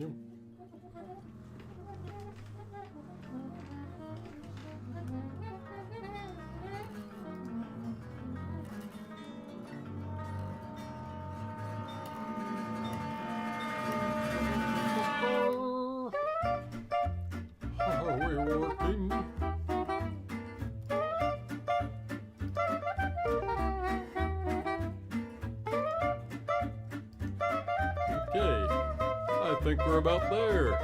Yep. We're working. Okay, I think we're about there.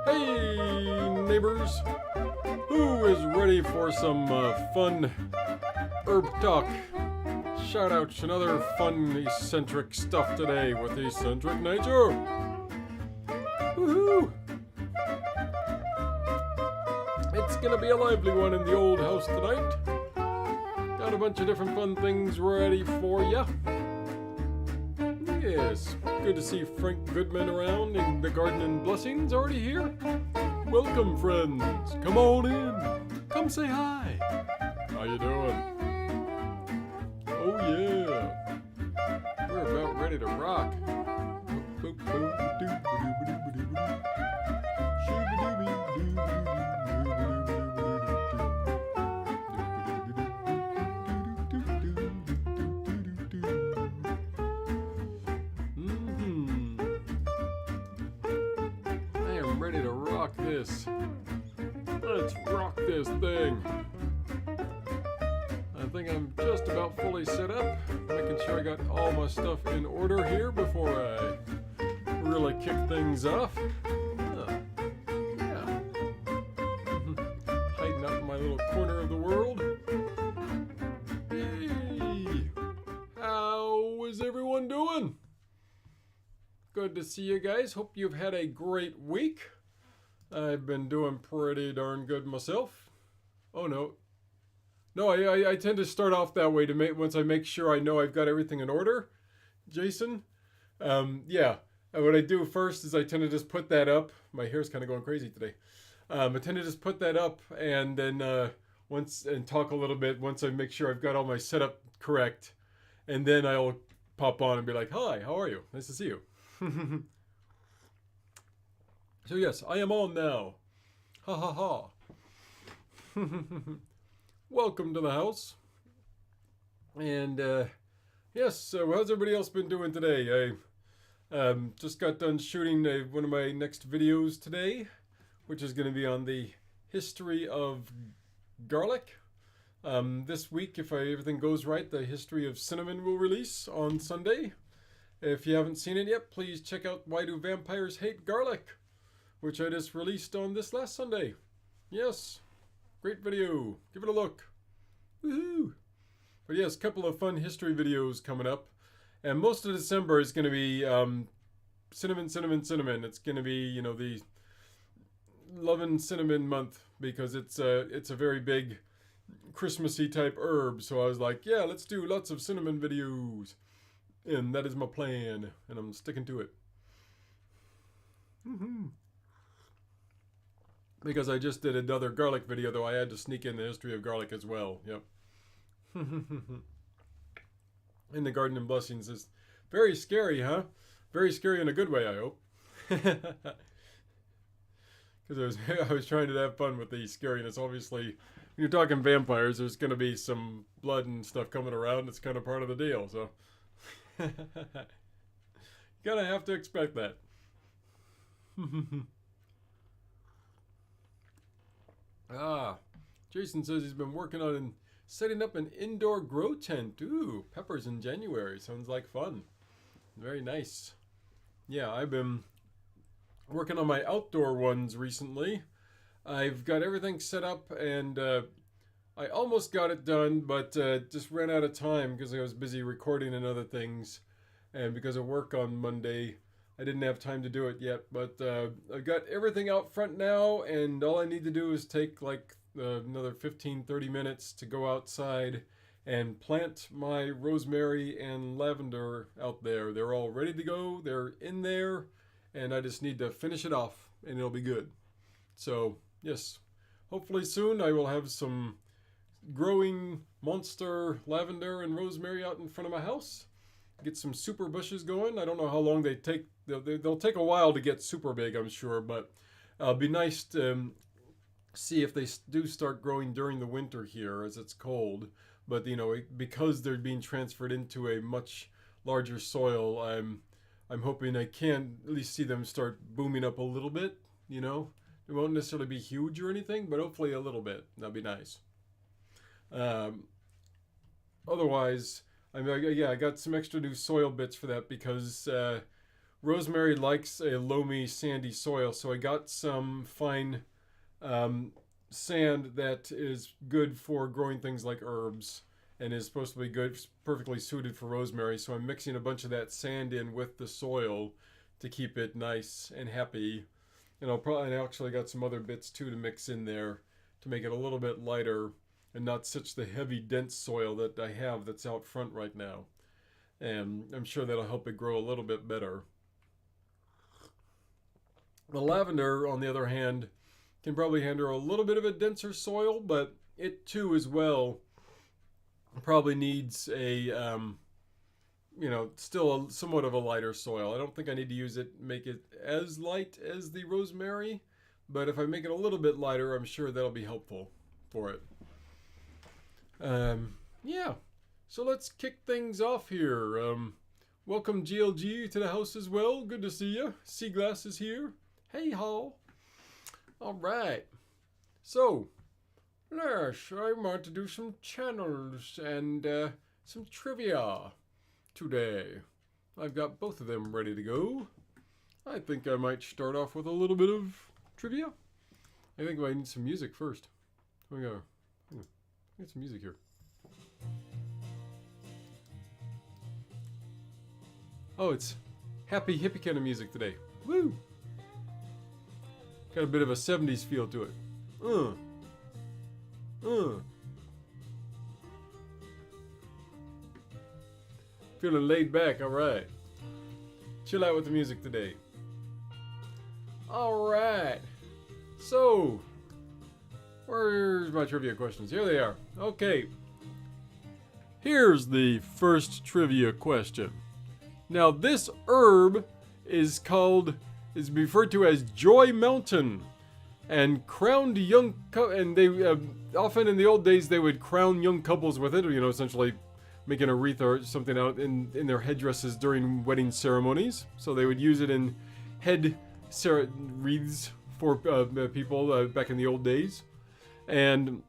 Hey, neighbors, who is ready for some fun herb talk? Shoutouts and other fun eccentric stuff today with eccentric nature. Woohoo! It's gonna be a lively one in the old house tonight. Got a bunch of different fun things ready for ya. Yes, good to see Frank Goodman around and the Garden and Blessings already here. Welcome, friends. Come on in. Come say hi. How you doing? Oh yeah. We're about ready to rock. Ready to rock this. Let's rock this thing. I think I'm just about fully set up, making sure I got all my stuff in order here before I really kick things off. Yeah. Hiding out in my little corner of the world. Hey, how is everyone doing? Good to see you guys. Hope you've had a great week. I've been doing pretty darn good myself. Oh no. No, I tend to start off that way to make once I make sure I know I've got everything in order. Jason? Yeah. What I do first is I tend to just put that up. My hair's kind of going crazy today. I tend to just put that up and then talk a little bit once I make sure I've got all my setup correct. And then I'll pop on and be like, "Hi, how are you? Nice to see you." So yes, I am on now. Ha ha ha. Welcome to the house. And yes, so how's everybody else been doing today? I just got done shooting one of my next videos today, which is going to be on the history of garlic. This week, if everything goes right, the history of cinnamon will release on Sunday. If you haven't seen it yet, please check out Why Do Vampires Hate Garlic, which I just released on this last Sunday. Yes, great video. Give it a look. Woohoo! But yes, a couple of fun history videos coming up. And most of December is going to be cinnamon, cinnamon, cinnamon. It's going to be, you know, the lovin' cinnamon month because it's a very big Christmassy type herb. So I was like, yeah, let's do lots of cinnamon videos. And that is my plan, and I'm sticking to it. Because I just did another garlic video, though I had to sneak in the history of garlic as well. Yep. In the Garden and Blessings is very scary, huh? Very scary in a good way, I hope. Because I was trying to have fun with the scariness. Obviously, when you're talking vampires, there's going to be some blood and stuff coming around. It's kind of part of the deal, so... You gotta have to expect that. Jason says he's been working on setting up an indoor grow tent. Ooh, peppers in January. Sounds like fun. Very nice. Yeah, I've been working on my outdoor ones recently. I've got everything set up and I almost got it done, but just ran out of time because I was busy recording and other things. And because of work on Monday, I didn't have time to do it yet. But I've got everything out front now, and all I need to do is take like another 15-30 minutes to go outside and plant my rosemary and lavender out there. They're all ready to go. They're in there, and I just need to finish it off, and it'll be good. So, yes, hopefully soon I will have some growing monster lavender and rosemary out in front of my house. Get some super bushes going. I don't know how long they take they'll take a while to get super big, I'm sure, but it'll be nice to see if they do start growing during the winter here as it's cold. But because they're being transferred into a much larger soil, I'm hoping I can at least see them start booming up a little bit. It won't necessarily be huge or anything, but hopefully a little bit. That'd be nice. Otherwise, I got some extra new soil bits for that because rosemary likes a loamy, sandy soil. So I got some fine sand that is good for growing things like herbs and is supposed to be good, perfectly suited for rosemary. So I'm mixing a bunch of that sand in with the soil to keep it nice and happy. And I actually got some other bits too to mix in there to make it a little bit lighter and not such the heavy, dense soil that I have that's out front right now. And I'm sure that'll help it grow a little bit better. The lavender, on the other hand, can probably handle a little bit of a denser soil, but it too as well probably needs a, still somewhat of a lighter soil. I don't think I need to make it as light as the rosemary, but if I make it a little bit lighter, I'm sure that'll be helpful for it. Yeah, so let's kick things off here. Welcome GLG to the house as well. Good to see you. Seaglass is here. Hey, Hall. All right. So, yes, I want to do some channels and some trivia today. I've got both of them ready to go. I think I might start off with a little bit of trivia. I think I need some music first. Here we go. Get some music here. Oh, it's happy hippie kind of music today. Woo! Got a bit of a 70s feel to it. Feeling laid back, alright. Chill out with the music today. Alright. So, where's my trivia questions? Here they are. Okay. Here's the first trivia question. Now, this herb is referred to as Joy Mountain, and crowned young and they often in the old days they would crown young couples with it, essentially making a wreath or something out in their headdresses during wedding ceremonies. So they would use it in head wreaths for people back in the old days. And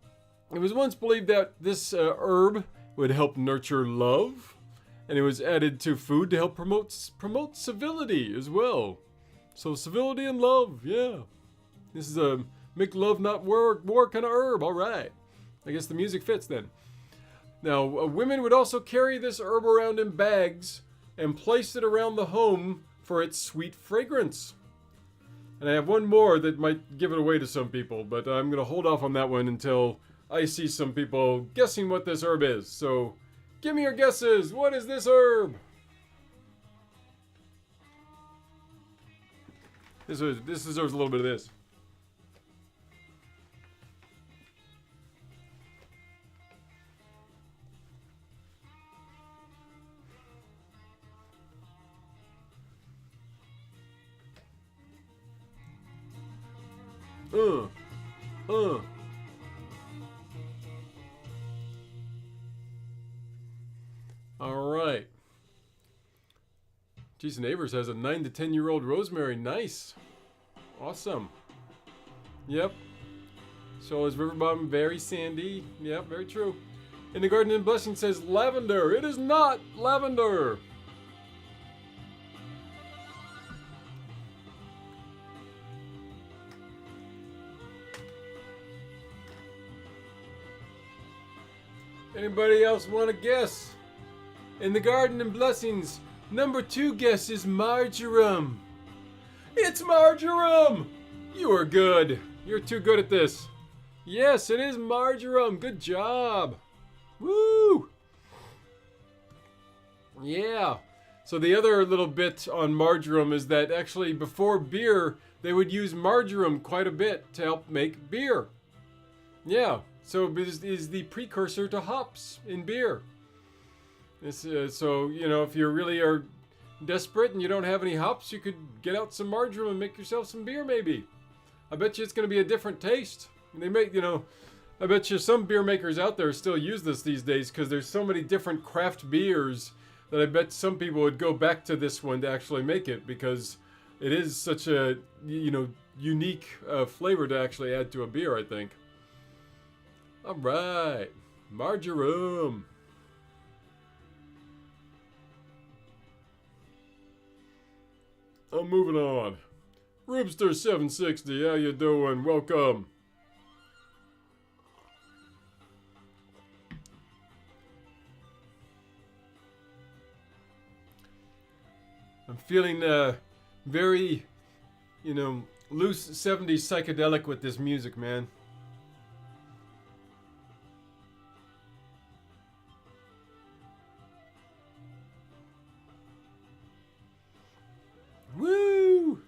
it was once believed that this herb would help nurture love, and it was added to food to help promote civility as well. So civility and love, yeah. This is a make love not war kind of herb. All right. I guess the music fits then. Now, women would also carry this herb around in bags and place it around the home for its sweet fragrance. And I have one more that might give it away to some people, but I'm going to hold off on that one until I see some people guessing what this herb is. So, give me your guesses. What is this herb? This deserves a little bit of this. All right. Jason Avers has a 9 to 10-year-old rosemary. Nice. Awesome. Yep. So is River Bottom very sandy? Yep, very true. In the Garden and Blessing says lavender. It is not lavender. Anybody else want to guess? In the Garden and Blessings, number 2 guess is marjoram. It's marjoram! You are good. You're too good at this. Yes, it is marjoram. Good job. Woo! Yeah. So the other little bit on marjoram is that actually before beer, they would use marjoram quite a bit to help make beer. Yeah. So it is the precursor to hops in beer. So, if you really are desperate and you don't have any hops, you could get out some marjoram and make yourself some beer maybe. I bet you it's going to be a different taste. They make, I bet you some beer makers out there still use this these days because there's so many different craft beers that I bet some people would go back to this one to actually make it because it is such a, unique flavor to actually add to a beer, I think. All right, marjoram. I'm moving on. Rubster760, how you doing? Welcome. I'm feeling very, loose 70s psychedelic with this music, man. Woo!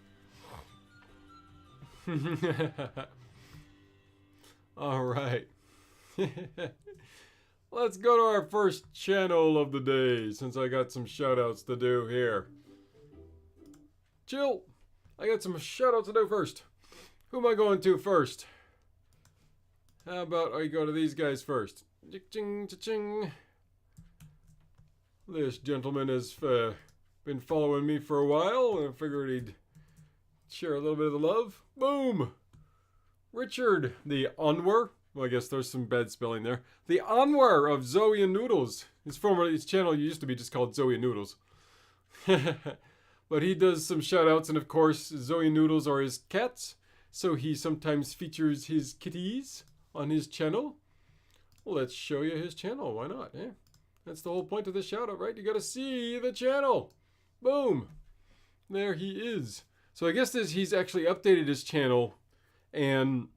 All right. Let's go to our first channel of the day since I got some shoutouts to do here. Chill. I got some shoutouts to do first. Who am I going to first? How about I go to these guys first? Ching, ching. This gentleman has been following me for a while, and I figured he'd share a little bit of the love. Boom! Richard, the Onwer. Well, I guess there's some bad spelling there. The Onwer of Zoe and Noodles. His channel used to be just called Zoe and Noodles. But he does some shoutouts, and of course, Zoe and Noodles are his cats, so he sometimes features his kitties on his channel. Well, let's show you his channel. Why not? Eh? That's the whole point of this shoutout, right? You gotta see the channel. Boom! There he is. So I guess he's actually updated his channel, and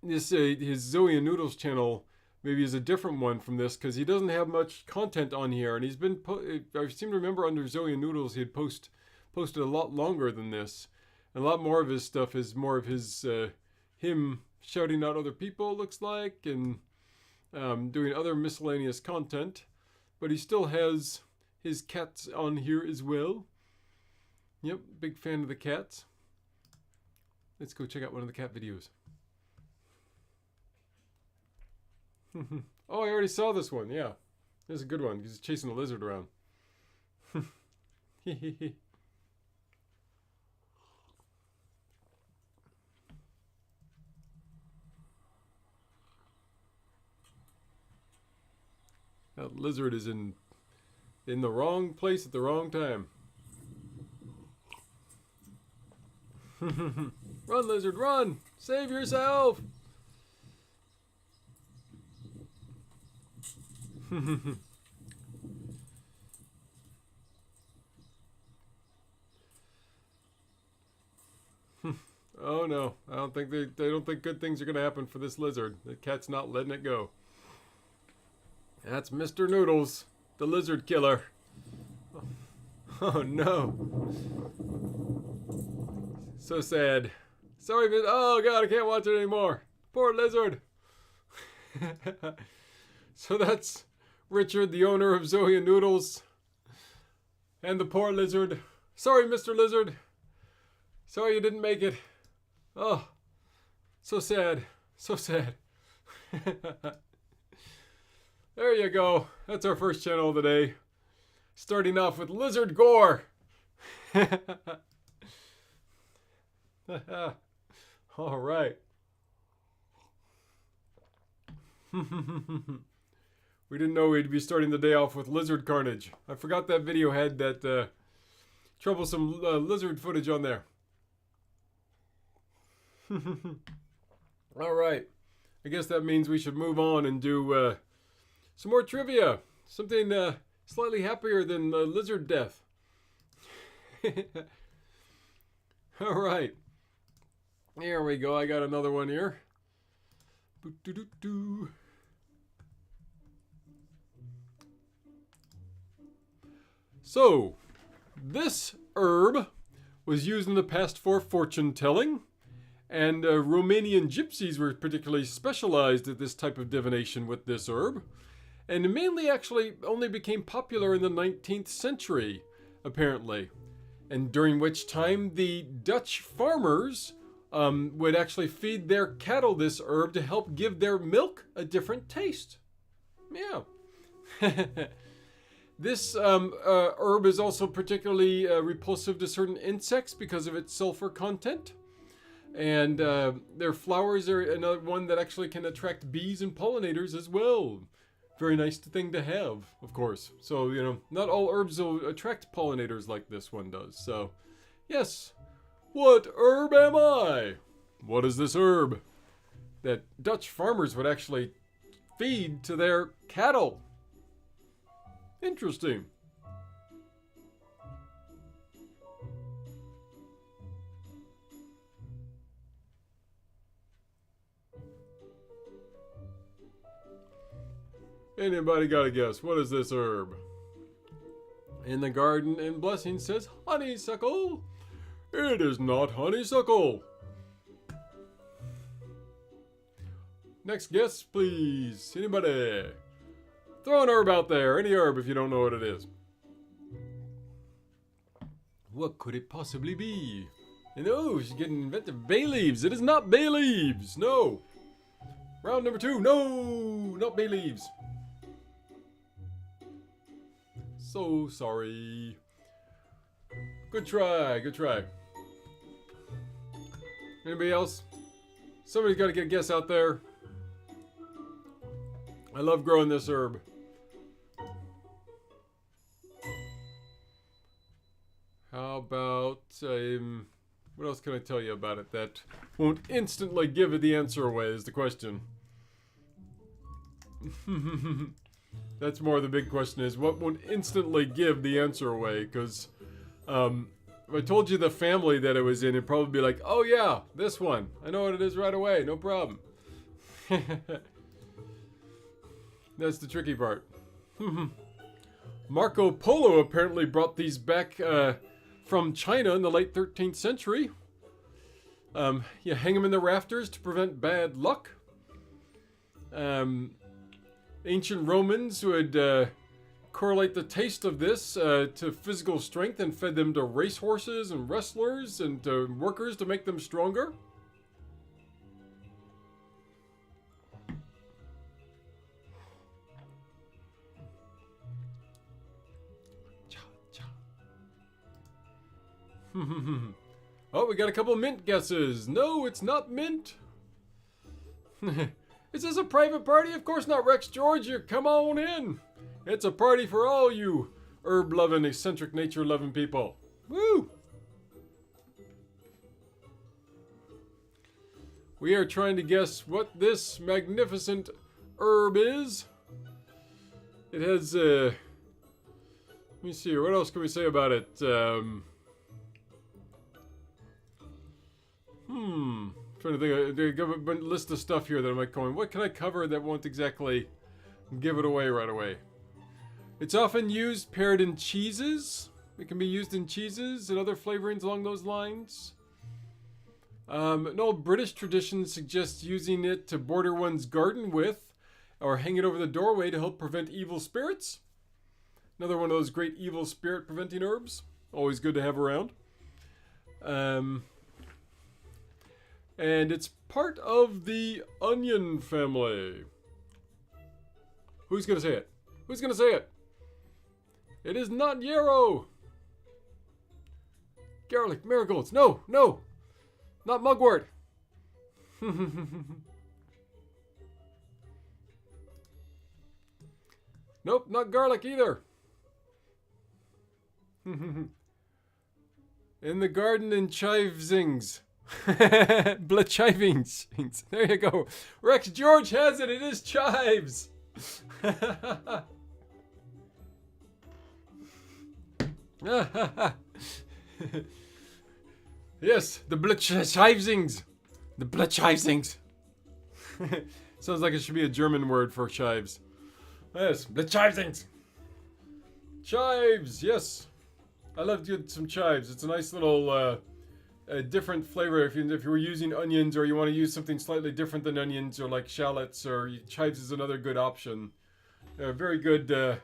this his Zoe and Noodles channel maybe is a different one from this because he doesn't have much content on here, and he's been. I seem to remember under Zoe and Noodles he had posted a lot longer than this, and a lot more of his stuff is more of his him shouting out other people, looks like, and doing other miscellaneous content, but he still has his cats on here as well. Yep, big fan of the cats. Let's go check out one of the cat videos. Oh, I already saw this one. Yeah, this is a good one. He's chasing a lizard around. That lizard is in the wrong place at the wrong time. Run, lizard, run! Save yourself! Oh no, I don't think they don't think good things are gonna happen for this lizard. The cat's not letting it go. That's Mr. Noodles, the lizard killer. Oh no. So sad. Sorry, oh god, I can't watch it anymore. Poor lizard. So that's Richard, the owner of Zoe and Noodles. And the poor lizard. Sorry, Mr. Lizard. Sorry you didn't make it. Oh, so sad. So sad. There you go. That's our first channel of the day. Starting off with lizard gore. All right. We didn't know we'd be starting the day off with lizard carnage. I forgot that video had that troublesome lizard footage on there. All right. I guess that means we should move on and do some more trivia. Something slightly happier than lizard death. All right. Here we go. I got another one here. Boo-doo-doo-doo. So, this herb was used in the past for fortune telling, and Romanian gypsies were particularly specialized at this type of divination with this herb, and mainly actually only became popular in the 19th century apparently. And during which time the Dutch farmers would actually feed their cattle this herb to help give their milk a different taste. Yeah. This herb is also particularly repulsive to certain insects because of its sulfur content. And their flowers are another one that actually can attract bees and pollinators as well. Very nice thing to have, of course. So, you know, not all herbs will attract pollinators like this one does. So, yes. What herb am I? What is this herb that Dutch farmers would actually feed to their cattle? Interesting. Anybody got a guess? What is this herb? In the garden and blessing says honeysuckle. It is not honeysuckle. Next guess, please. Anybody? Throw an herb out there. Any herb if you don't know what it is. What could it possibly be? And oh, she's getting inventive. Bay leaves. It is not bay leaves. No. Round number 2. No, not bay leaves. So sorry. Good try. Good try. Anybody else? Somebody's got to get a guess out there. I love growing this herb. How about, what else can I tell you about it that won't instantly give it the answer away is the question. That's more the big question is what won't instantly give the answer away, because if I told you the family that it was in, it'd probably be like, oh yeah, this one. I know what it is right away, no problem. That's the tricky part. Marco Polo apparently brought these back from China in the late 13th century. You hang them in the rafters to prevent bad luck. Ancient Romans would correlate the taste of this to physical strength and fed them to racehorses and wrestlers and to workers to make them stronger. Oh, we got a couple mint guesses. No, it's not mint. Is this a private party? Of course not, Rex George. You come on in. It's a party for all you herb-loving, eccentric, nature-loving people. Woo! We are trying to guess what this magnificent herb is. It has, let me see here. What else can we say about it? Trying to think. They give a list of stuff here that I'm like going, what can I cover that won't exactly give it away right away? It's often used paired in cheeses. It can be used in cheeses and other flavorings along those lines. An old British tradition suggests using it to border one's garden with, or hang it over the doorway to help prevent evil spirits. Another one of those great evil spirit preventing herbs. Always good to have around. And it's part of the onion family. Who's going to say it? Who's going to say it? It is not yarrow. Garlic, marigolds. No, no. Not mugwort. Nope, not garlic either. In the garden in Chivesings. Blachivings. There you go. Rex George has it. It is chives. Yes, the Blachivesings. The Blachivesings. Sounds like it should be a German word for chives. Yes, Blachivesings. Chives, yes. I love some chives. It's a nice little a different flavor if you were using onions or you want to use something slightly different than onions or like shallots, or chives is another good option. Very good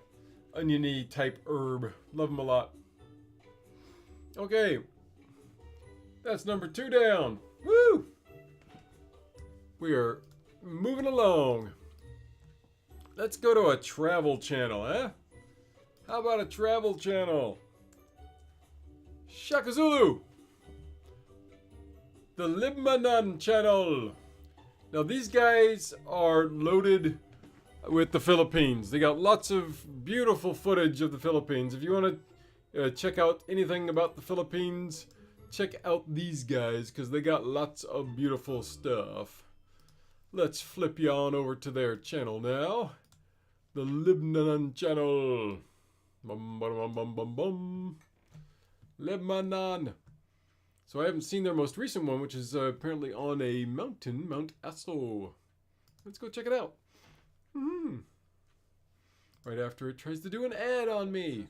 oniony type herb. Love them a lot. Okay. That's number 2 down. Woo! We are moving along. Let's go to a travel channel, eh? How about a travel channel? Shaka Zulu! The Libmanan channel. Now these guys are loaded with the Philippines. They got lots of beautiful footage of the Philippines. If you want to check out anything about the Philippines, check out these guys because they got lots of beautiful stuff. Let's flip you on over to their channel now. The Libmanan channel. Bum, bum, bum, bum, bum, bum. Libmanan. So I haven't seen their most recent one, which is apparently on a mountain, Mount Aso. Let's go check it out. Right after it tries to do an ad on me.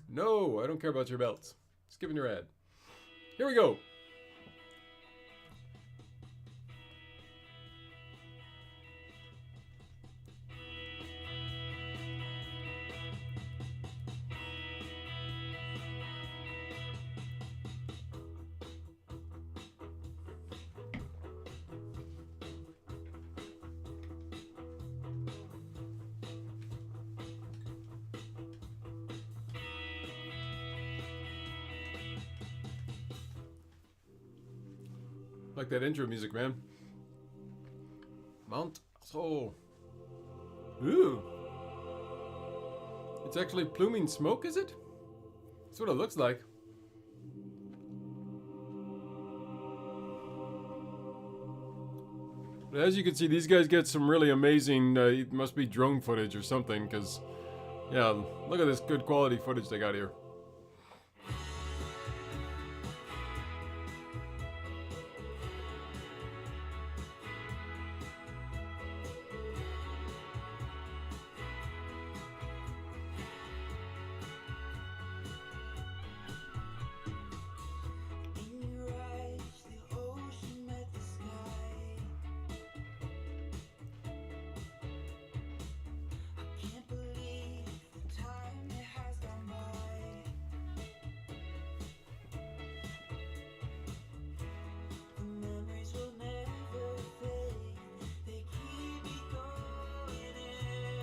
No, I don't care about your belts. Skipping your ad. Here we go. Like that intro music, man. Mount Aso. Ooh. It's actually pluming smoke, is it? That's what it looks like. But as you can see, these guys get some really amazing, it must be drone footage or something, because, yeah, look at this good quality footage they got here.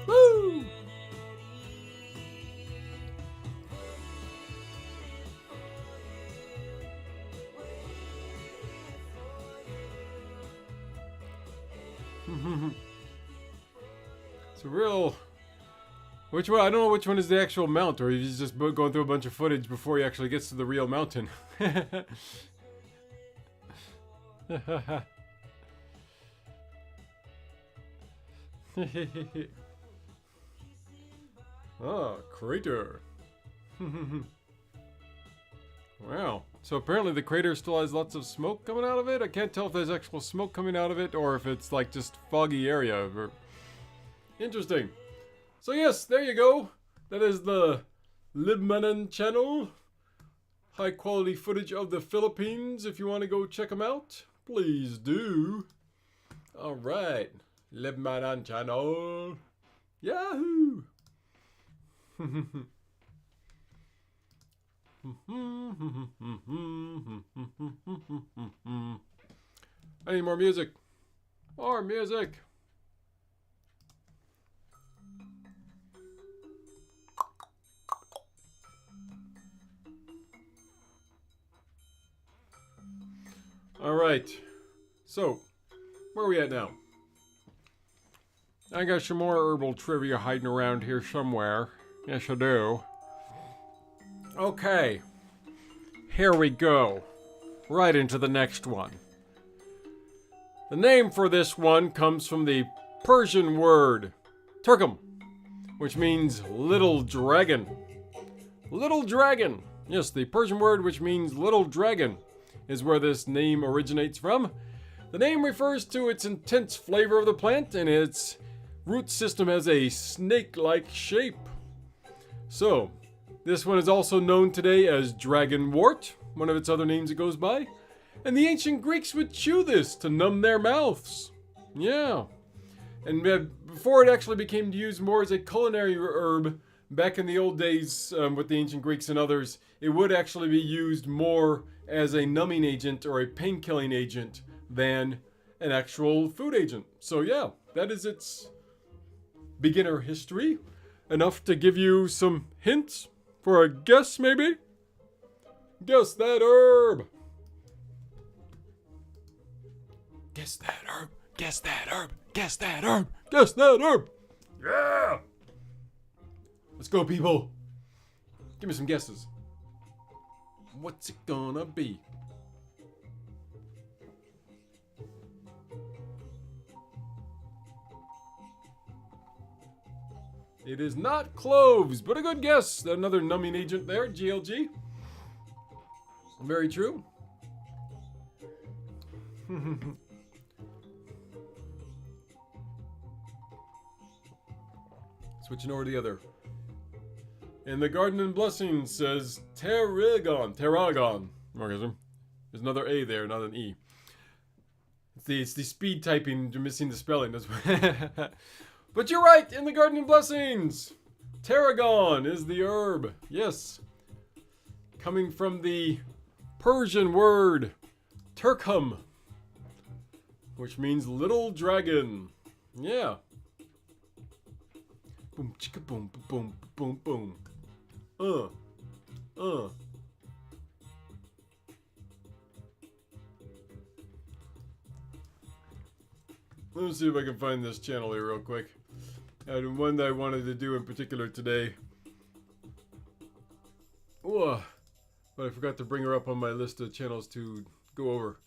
Woo! It's a real... Which one? I don't know which one is the actual mount, or he's just going through a bunch of footage before he actually gets to the real mountain. Ah, crater. Wow. So apparently the crater still has lots of smoke coming out of it. I can't tell if there's actual smoke coming out of it or if it's like just foggy area. Interesting. So yes, there you go. That is the Libmanan channel. High quality footage of the Philippines. If you want to go check them out, please do. All right. Libmanan channel. Yahoo! I need more music. More music. All right. So, where are we at now? I got some more herbal trivia hiding around here somewhere. Yes, I do. Okay. Here we go. Right into the next one. The name for this one comes from the Persian word Turkum, which means little dragon. Little dragon. Yes, the Persian word which means little dragon is where this name originates from. The name refers to its intense flavor of the plant, and its root system has a snake-like shape. So, this one is also known today as dragonwort, one of its other names it goes by. And the ancient Greeks would chew this to numb their mouths. Yeah. And before it actually became used more as a culinary herb, back in the old days with the ancient Greeks and others, it would actually be used more as a numbing agent or a pain-killing agent than an actual food agent. So yeah, that is its beginner history. Enough to give you some hints for a guess, maybe? Guess that herb. Guess that herb. Guess that herb. Guess that herb. Guess that herb. Yeah! Let's go, people. Give me some guesses. What's it gonna be? It is not cloves, but a good guess. Another numbing agent there, GLG. Very true. Switching over to the other. And the Garden and Blessings says Tarragon. Tarragon. There's another A there, not an E. It's the speed typing, you're missing the spelling. That's but you're right, in the Garden and Blessings. Tarragon is the herb. Yes. Coming from the Persian word Turkham, which means little dragon. Yeah. Boom, chicka, boom, boom, boom, boom. Let me see if I can find this channel here real quick. And one that I wanted to do in particular today. But I forgot to bring her up on my list of channels to go over.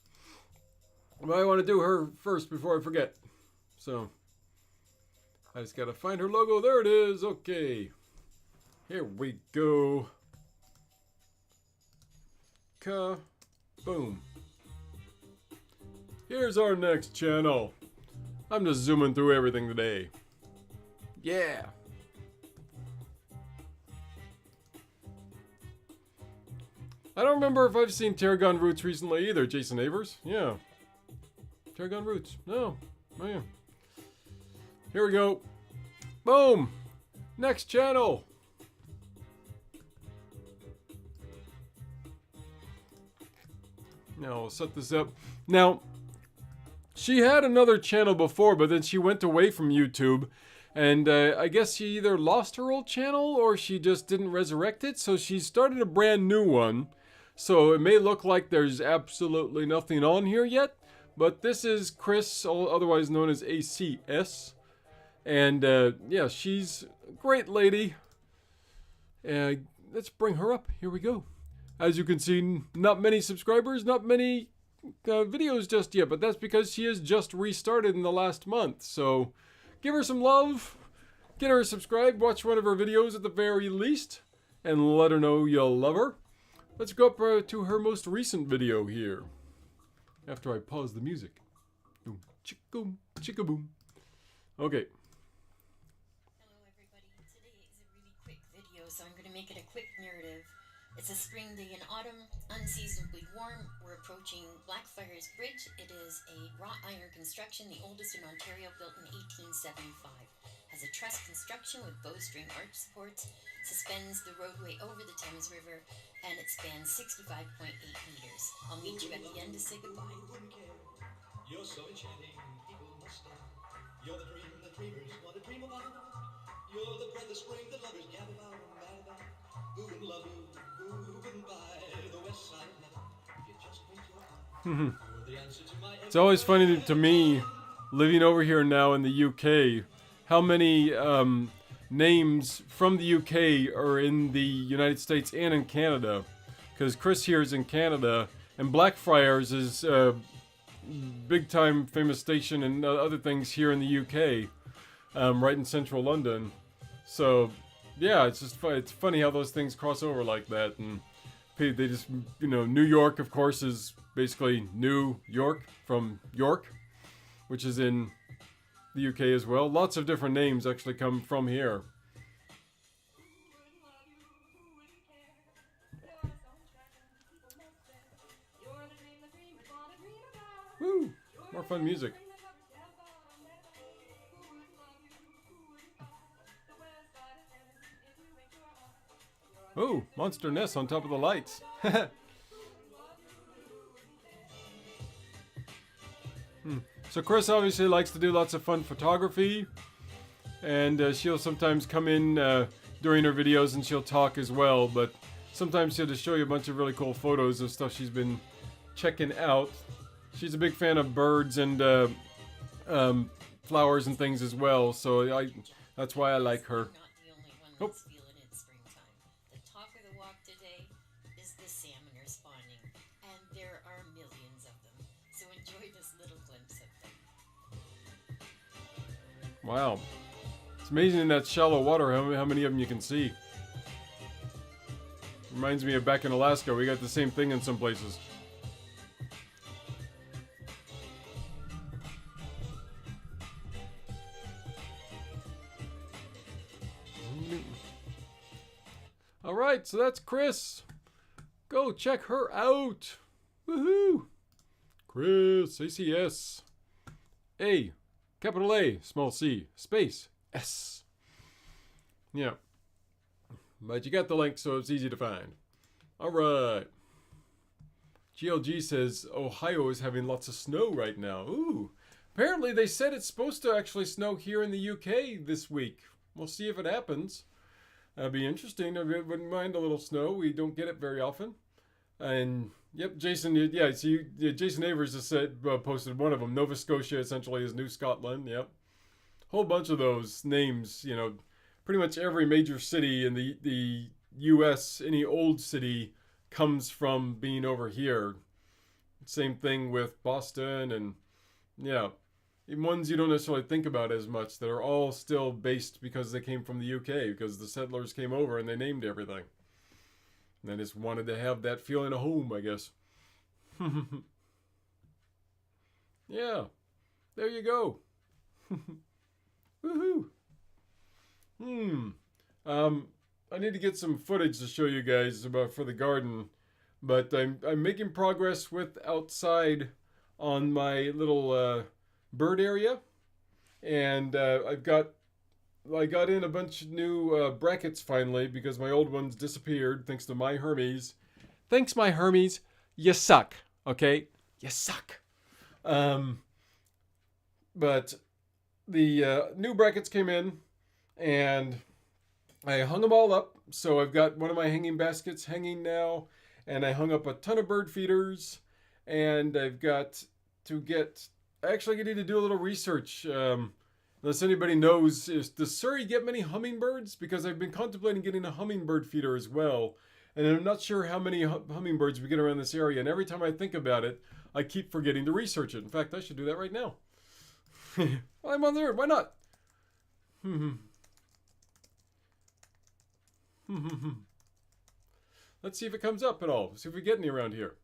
But I want to do her first before I forget. So, I just gotta find her logo. There it is. Okay. Here we go. Boom. Here's our next channel. I'm just zooming through everything today. Yeah. I don't remember if I've seen Tarragon Roots recently either, Jason Avers. Yeah. Tarragon Roots. No. Oh, yeah. Here we go. Boom. Next channel. Now I'll set this up. Now, she had another channel before, but then she went away from YouTube. And I guess she either lost her old channel or she just didn't resurrect it. So she started a brand new one. So it may look like there's absolutely nothing on here yet. But this is Chris, otherwise known as ACS. And yeah, she's a great lady. Let's bring her up. Here we go. As you can see, not many subscribers, not many videos just yet. But that's because she has just restarted in the last month. So give her some love. Get her subscribed. Watch one of her videos at the very least. And let her know you'll love her. Let's go up to her most recent video here. After I pause the music. Boom, chicka, chicka boom. Okay. Hello everybody. Today is a really quick video, so I'm going to make it a quick narrative. It's a spring day in autumn, unseasonably warm. We're approaching Blackfriars Bridge. It is a wrought iron construction, the oldest in Ontario, built in 1875. Has a truss construction with bowstring arch supports, suspends the roadway over the Thames River, and it spans 65.8 meters. I'll meet you at the end to say goodbye. You're so enchanting, people must stop. You're the dream that dreamers want to dream about. You're the breath of spring that lovers gab about and mad about. Who wouldn't love you? Who wouldn't buy the west side now? If you just wink your eye. You're the answer to my It's always funny to me, living over here now in the UK, how many names from the UK are in the United States and in Canada. Because Chris here is in Canada, and Blackfriars is a big-time famous station and other things here in the UK, right in central London. So, yeah, it's just it's funny how those things cross over like that. And they just, you know, New York, of course, is basically New York from York, which is in the UK as well. Lots of different names actually come from here. Woo! More fun music. monster nest on top of the lights. So Chris obviously likes to do lots of fun photography, and she'll sometimes come in during her videos and she'll talk as well, but sometimes she'll just show you a bunch of really cool photos of stuff she's been checking out. She's a big fan of birds and flowers and things as well, so that's why I like her. Not the only one that's feeling it springtime. The talk of the walk today is the salmon are spawning, and there are millions of them. So enjoy this little glimpse of them. Wow. It's amazing in that shallow water how many of them you can see. Reminds me of back in Alaska. We got the same thing in some places. Alright, so that's Chris. Go check her out. Woohoo! Chris, ACS. A, capital A, small c, space, S. Yeah. But you got the link, so it's easy to find. Alright. GLG says Ohio is having lots of snow right now. Ooh. Apparently they said it's supposed to actually snow here in the UK this week. We'll see if it happens. That'd be interesting. I wouldn't mind a little snow. We don't get it very often. And yep, Jason. Yeah, so Jason Avers just said posted one of them. Nova Scotia essentially is New Scotland. Yep, whole bunch of those names. You know, pretty much every major city in the U.S. Any old city comes from being over here. Same thing with Boston and yeah. Ones you don't necessarily think about as much that are all still based because they came from the UK, because the settlers came over and they named everything. And they just wanted to have that feeling of home, I guess. Yeah, there you go. Woohoo! I need to get some footage to show you guys about for the garden, but I'm making progress with outside on my little bird area, and I got in a bunch of new brackets finally because my old ones disappeared thanks to my Hermes. Thanks, my Hermes. You suck. Okay, you suck. But the new brackets came in, and I hung them all up. So I've got one of my hanging baskets hanging now, and I hung up a ton of bird feeders, and I've got to get. I actually need to do a little research. Unless anybody knows, does Surrey get many hummingbirds? Because I've been contemplating getting a hummingbird feeder as well. And I'm not sure how many hummingbirds we get around this area. And every time I think about it, I keep forgetting to research it. In fact, I should do that right now. Well, I'm on there. Why not? Let's see if it comes up at all. See if we get any around here.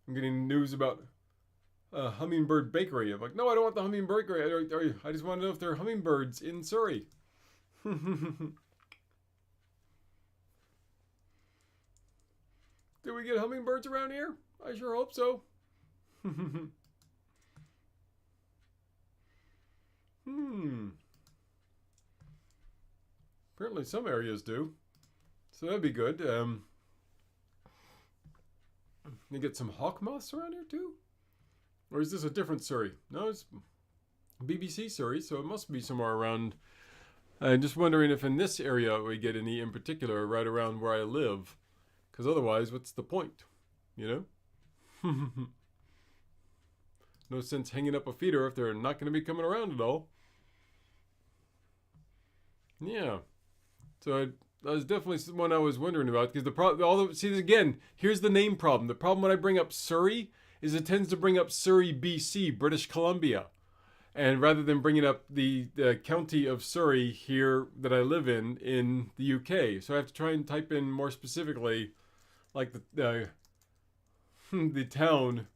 I'm getting news about a hummingbird bakery. I'm like, no, I don't want the hummingbird bakery. I just want to know if there are hummingbirds in Surrey. Do we get hummingbirds around here? I sure hope so. Apparently some areas do. So that'd be good. You get some hawk moths around here too? Or is this a different Surrey? No, it's BBC Surrey, so it must be somewhere around. I'm just wondering if in this area we get any in particular right around where I live. Because otherwise, what's the point? You know? No sense hanging up a feeder if they're not going to be coming around at all. Yeah. So that was definitely one I was wondering about, because the problem, see again, here's the name problem. The problem when I bring up Surrey is it tends to bring up Surrey, BC, British Columbia, and rather than bringing up the county of Surrey here that I live in the UK, so I have to try and type in more specifically, like the town.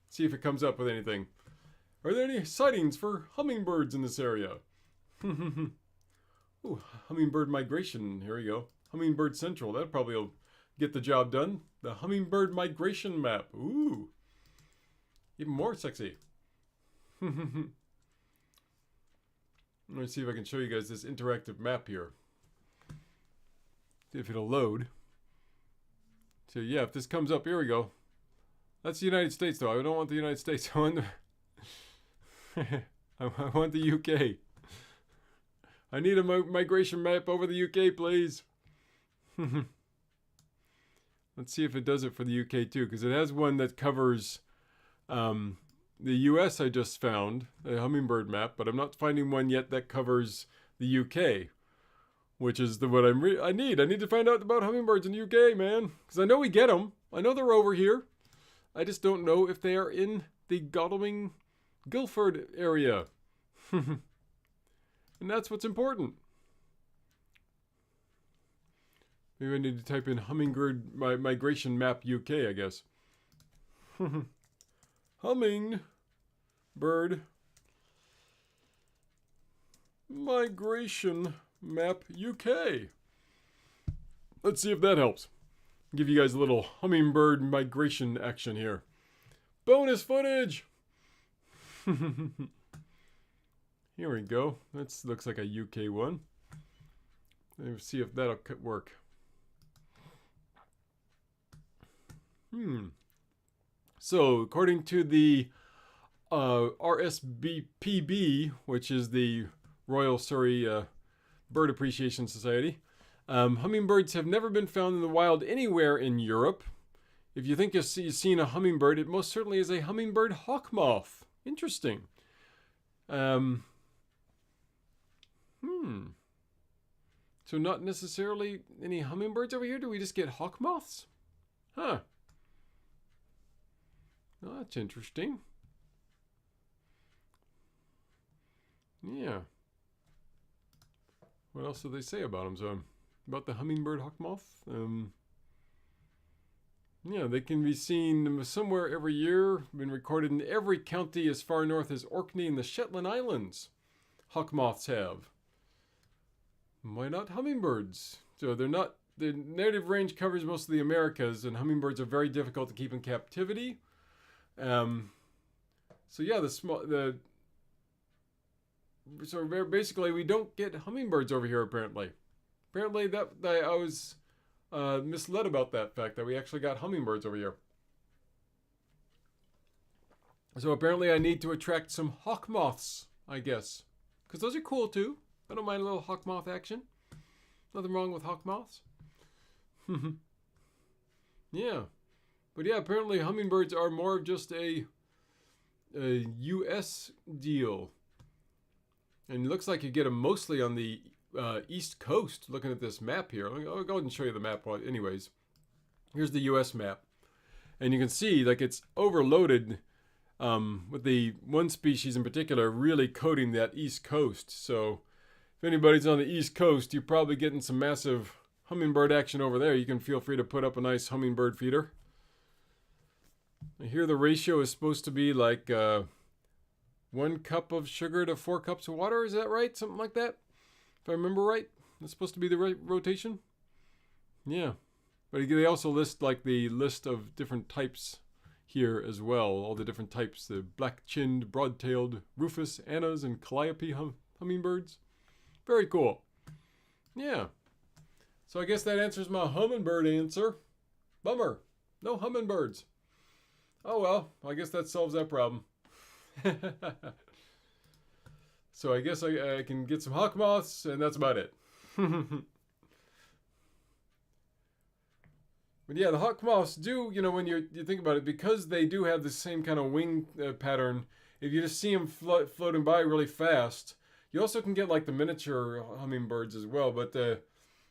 See if it comes up with anything. Are there any sightings for hummingbirds in this area? Ooh, hummingbird migration. Here we go. Hummingbird Central. That probably will get the job done. The hummingbird migration map. Ooh. Even more sexy. Let me see if I can show you guys this interactive map here. See if it'll load. So yeah, if this comes up, here we go. That's the United States though. I don't want the United States. I want the, I want the UK. I need a migration map over the UK, please. Let's see if it does it for the UK too, because it has one that covers the US I just found, a hummingbird map, but I'm not finding one yet that covers the UK, which is what I need. I need to find out about hummingbirds in the UK, man, because I know we get them. I know they're over here. I just don't know if they are in the Godalming, Guildford area. And that's what's important. Maybe I need to type in hummingbird migration map UK, I guess. Hummingbird migration map UK. Let's see if that helps. Give you guys a little hummingbird migration action here. Bonus footage! Here we go. That looks like a UK one. Let's see if that'll work. So, according to the RSPB, which is the Royal Surrey Bird Appreciation Society, hummingbirds have never been found in the wild anywhere in Europe. If you think you've seen a hummingbird, it most certainly is a hummingbird hawk moth. Interesting. So not necessarily any hummingbirds over here? Do we just get hawk moths? Huh. Oh, that's interesting. Yeah. What else do they say about them? So, about the hummingbird hawk moth? Yeah, they can be seen somewhere every year. Been recorded in every county as far north as Orkney and the Shetland Islands. Hawk moths have. Why not hummingbirds? So they're not. The native range covers most of the Americas, and hummingbirds are very difficult to keep in captivity. So yeah, so basically we don't get hummingbirds over here apparently. Apparently that I was misled about that fact that we actually got hummingbirds over here. So apparently I need to attract some hawk moths, I guess, because those are cool too. I don't mind a little hawk moth action. Nothing wrong with hawk moths. Yeah. But yeah, apparently hummingbirds are more of just a U.S. deal. And it looks like you get them mostly on the East Coast, looking at this map here. I'll go ahead and show you the map anyways. Here's the U.S. map. And you can see like it's overloaded with the one species in particular really coating that East Coast. So if anybody's on the East Coast, you're probably getting some massive hummingbird action over there. You can feel free to put up a nice hummingbird feeder. Here the ratio is supposed to be like 1 cup of sugar to 4 cups of water. Is that right? Something like that? If I remember right. That's supposed to be the right rotation. Yeah. But they also list like the list of different types here as well. All the different types. The black-chinned, broad-tailed, rufous, Annas, and calliope hummingbirds. Very cool. Yeah. So I guess that answers my hummingbird answer. Bummer. No hummingbirds. Oh well, I guess that solves that problem. So I guess I can get some hawk moths, and that's about it. But yeah, the hawk moths do, when you think about it, because they do have the same kind of wing pattern, if you just see them floating by really fast, you also can get like the miniature hummingbirds as well. But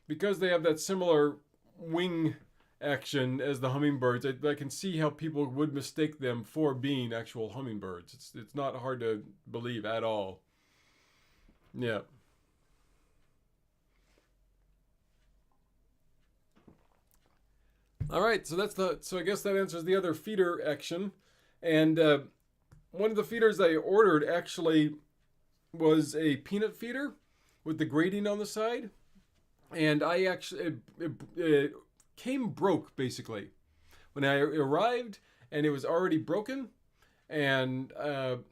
because they have that similar wing action as the hummingbirds, I can see how people would mistake them for being actual hummingbirds. It's not hard to believe at all. Yeah. All right, so I guess that answers the other feeder action. And one of the feeders I ordered actually was a peanut feeder with the grating on the side. And I actually came broke basically. When I arrived and it was already broken, and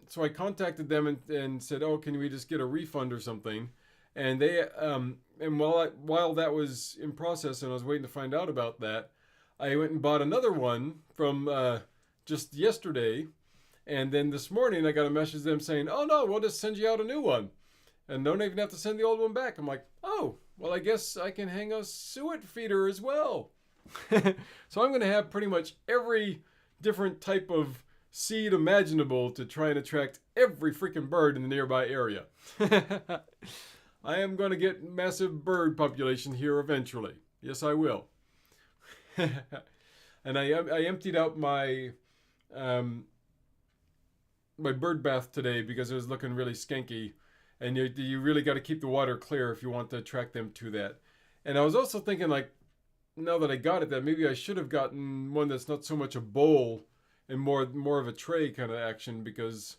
so I contacted them and said, "Oh, can we just get a refund or something?" And they and while that was in process and I was waiting to find out about that, I went and bought another one from just yesterday, and then this morning I got a message from them saying, "Oh no, we'll just send you out a new one, and don't even have to send the old one back." I'm like, "Oh, well, I guess I can hang a suet feeder as well." So I'm going to have pretty much every different type of seed imaginable to try and attract every freaking bird in the nearby area. I am going to get massive bird population here eventually. Yes, I will. And I emptied out my my bird bath today because it was looking really skanky, and you really got to keep the water clear if you want to attract them to that. And I was also thinking, like, now that I got it, that maybe I should have gotten one that's not so much a bowl and more of a tray kind of action, because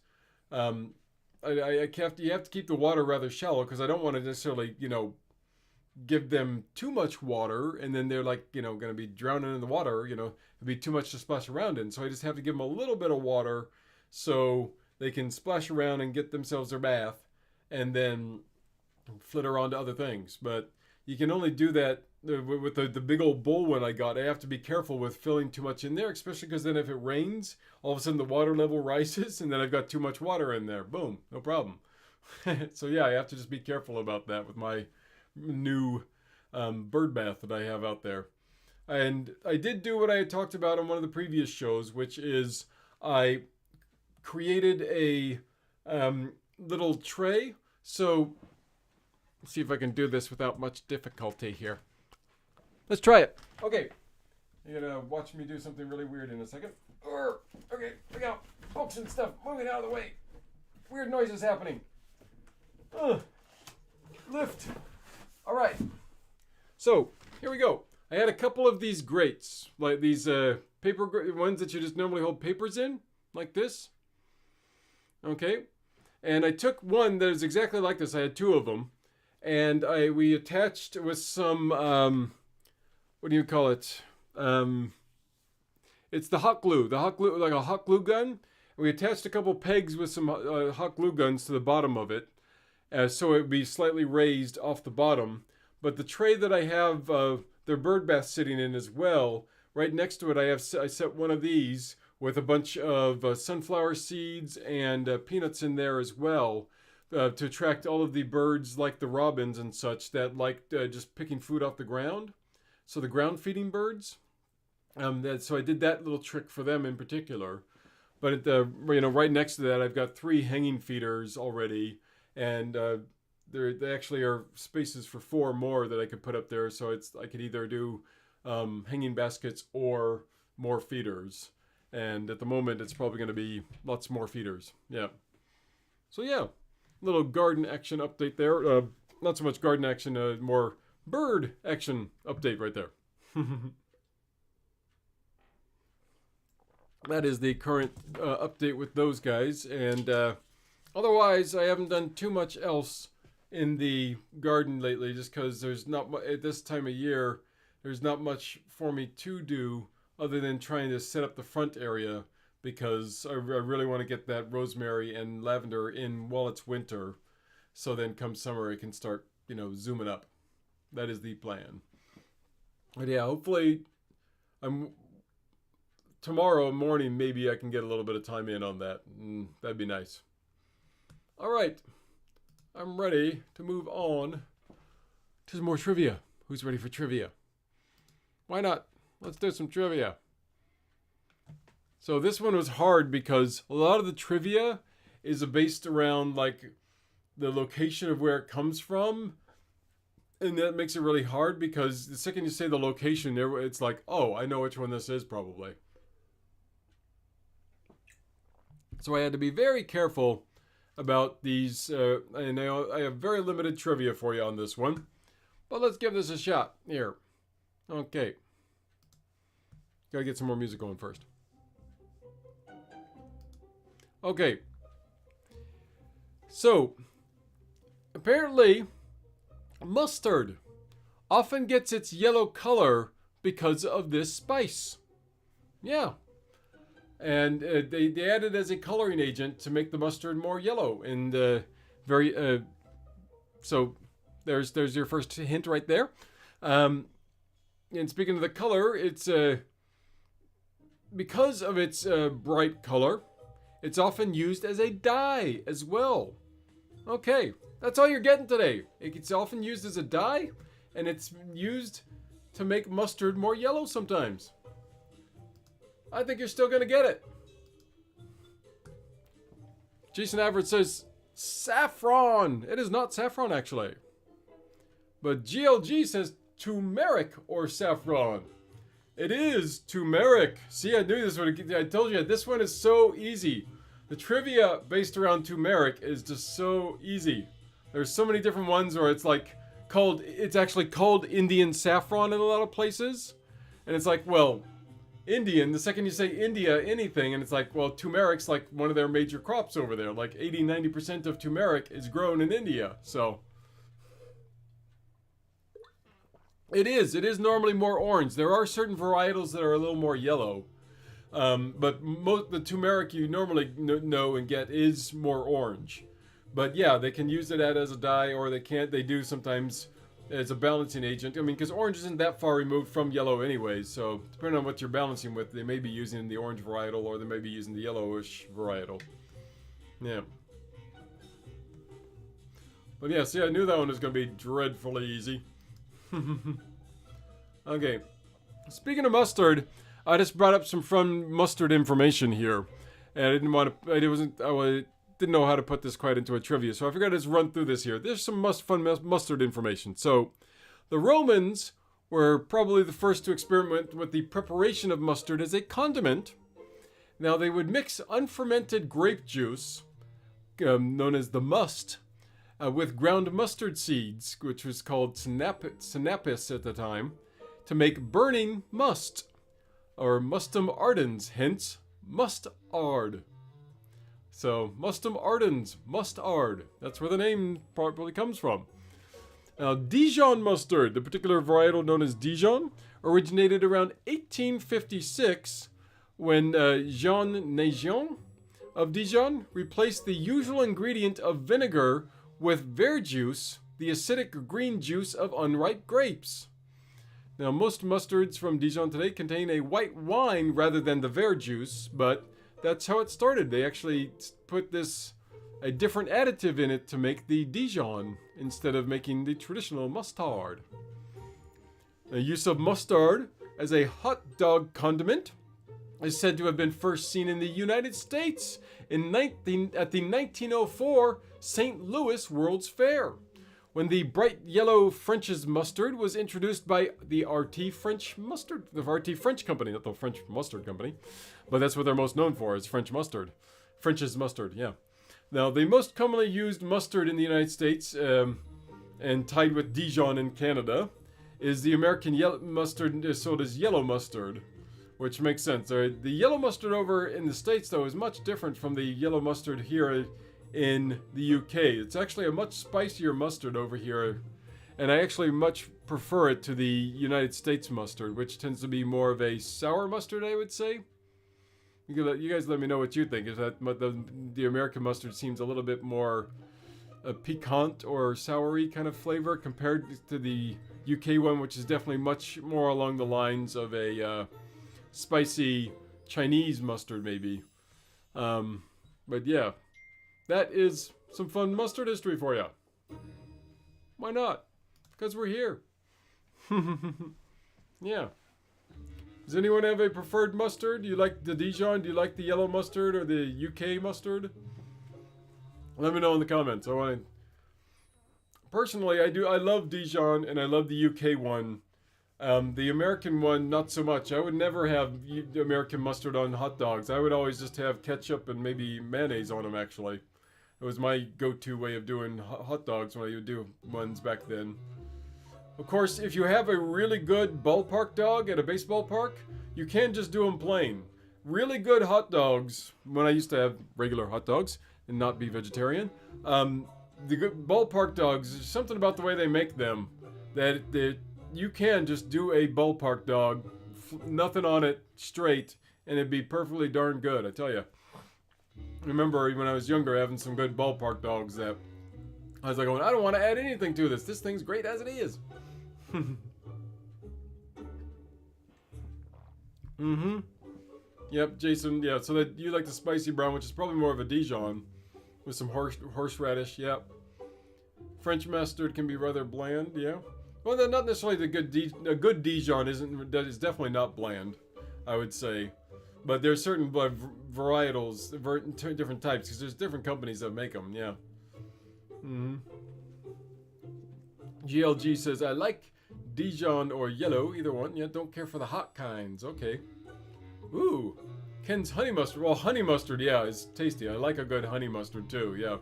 you have to keep the water rather shallow, because I don't want to necessarily give them too much water and then they're like going to be drowning in the water. It'd be too much to splash around in. So I just have to give them a little bit of water so they can splash around and get themselves their bath and then flitter on to other things. But you can only do that with the big old bowl one I got. I have to be careful with filling too much in there, especially because then if it rains, all of a sudden the water level rises and then I've got too much water in there. Boom, no problem. So yeah, I have to just be careful about that with my new bird bath that I have out there. And I did do what I had talked about on one of the previous shows, which is I created a little tray. So let's see if I can do this without much difficulty here. Let's try it. Okay. You're going to watch me do something really weird in a second. Okay, look out. Books and stuff moving out of the way. Weird noises happening. Lift. All right. So, here we go. I had a couple of these grates, like these paper ones that you just normally hold papers in, like this. Okay. And I took one that is exactly like this. I had two of them. And we attached with some, what do you call it? It's the hot glue, like a hot glue gun. And we attached a couple pegs with some hot glue guns to the bottom of it, so it would be slightly raised off the bottom. But the tray that I have their bird bath sitting in as well, right next to it, I set one of these with a bunch of sunflower seeds and peanuts in there as well, to attract all of the birds like the robins and such that like just picking food off the ground. So the ground feeding birds. So I did that little trick for them in particular. But right next to that, I've got 3 hanging feeders already, and they actually are spaces for 4 more that I could put up there. So I could either do hanging baskets or more feeders. And at the moment, it's probably going to be lots more feeders. Yeah. So yeah, little garden action update there. Not so much garden action, more bird action update right there. That is the current update with those guys. And otherwise, I haven't done too much else in the garden lately, just because there's not at this time of year, there's not much for me to do other than trying to set up the front area, because I really want to get that rosemary and lavender in while it's winter. So then come summer, it can start, zooming up. That is the plan. But yeah, hopefully tomorrow morning, maybe I can get a little bit of time in on that. That'd be nice. All right. I'm ready to move on to some more trivia. Who's ready for trivia? Why not? Let's do some trivia. So this one was hard because a lot of the trivia is based around like the location of where it comes from. And that makes it really hard because the second you say the location, it's like, oh, I know which one this is probably. So I had to be very careful about these. And I have very limited trivia for you on this one. But let's give this a shot. Here. Okay. Gotta get some more music going first. Okay. So, apparently, mustard often gets its yellow color because of this spice. Yeah. And they added as a coloring agent to make the mustard more yellow. And so there's your first hint right there. And speaking of the color, it's because of its bright color, it's often used as a dye as well. Okay, that's all you're getting today. It's often used as a dye, and it's used to make mustard more yellow sometimes. I think you're still going to get it. Jason Averett says saffron. It is not saffron, actually. But GLG says turmeric or saffron. It is turmeric. See, I knew this would. I told you, this one is so easy. The trivia based around turmeric is just so easy. There's so many different ones where it's like it's actually called Indian saffron in a lot of places. And it's like, well, Indian, the second you say India, anything, and it's like, well, turmeric's like one of their major crops over there. Like 80-90% of turmeric is grown in India. So it is normally more orange. There are certain varietals that are a little more yellow. But the turmeric you normally know and get is more orange. But yeah, they can use it as a dye, or they do sometimes as a balancing agent. I mean, because orange isn't that far removed from yellow anyways, so depending on what you're balancing with, they may be using the orange varietal, or they may be using the yellowish varietal. Yeah. But yeah, see, I knew that one was going to be dreadfully easy. Okay. Speaking of mustard, I just brought up some fun mustard information here, and I didn't know how to put this quite into a trivia, so I figured I'd just run through this here. There's some fun mustard information. So, the Romans were probably the first to experiment with the preparation of mustard as a condiment. Now, they would mix unfermented grape juice, known as the must, with ground mustard seeds, which was called sinapis at the time, to make burning must, or mustum ardens, hence mustard. So, mustum ardens, mustard. That's where the name probably comes from. Now, Dijon mustard, the particular varietal known as Dijon, originated around 1856 when Jean Naigeon of Dijon replaced the usual ingredient of vinegar with verjuice, the acidic green juice of unripe grapes. Now, most mustards from Dijon today contain a white wine rather than the verjuice, but that's how it started. They actually put a different additive in it to make the Dijon instead of making the traditional mustard. The use of mustard as a hot dog condiment is said to have been first seen in the United States at the 1904 St. Louis World's Fair, when the bright yellow French's mustard was introduced by the RT French Company, not the French Mustard Company, but that's what they're most known for, is French mustard. French's mustard, yeah. Now, the most commonly used mustard in the United States, and tied with Dijon in Canada, is the American yellow mustard, sold as yellow mustard, which makes sense. The yellow mustard over in the States, though, is much different from the yellow mustard here in the UK. It's actually a much spicier mustard over here, and I actually much prefer it to the United States mustard, which tends to be more of a sour mustard, I would say. You guys let me know what you think. Is that the American mustard seems a little bit more piquant or soury kind of flavor compared to the UK one, which is definitely much more along the lines of a spicy Chinese mustard, maybe. But yeah. That is some fun mustard history for you. Why not? Because we're here. Yeah. Does anyone have a preferred mustard? Do you like the Dijon? Do you like the yellow mustard or the UK mustard? Let me know in the comments. Personally, I love Dijon and I love the UK one. The American one, not so much. I would never have American mustard on hot dogs. I would always just have ketchup and maybe mayonnaise on them, actually. It was my go-to way of doing hot dogs when I would do ones back then. Of course, if you have a really good ballpark dog at a baseball park, you can just do them plain. Really good hot dogs, when I used to have regular hot dogs and not be vegetarian, the good ballpark dogs, there's something about the way they make them that you can just do a ballpark dog, nothing on it, straight, and it'd be perfectly darn good, I tell you. I remember when I was younger having some good ballpark dogs that I was like, I don't want to add anything to this. This thing's great as it is. Mm-hmm. Yep, Jason. Yeah, so that you like the spicy brown, which is probably more of a Dijon with some horseradish. Yep. French mustard can be rather bland. Yeah. Well, they're not necessarily a good Dijon is definitely not bland, I would say. But there's certain varietals, different types, because there's different companies that make them. Yeah. Mm-hmm. GLG says, I like Dijon or yellow, either one. Yeah, don't care for the hot kinds. Okay. Ooh. Ken's honey mustard. Well, honey mustard, yeah, is tasty. I like a good honey mustard, too. Yeah.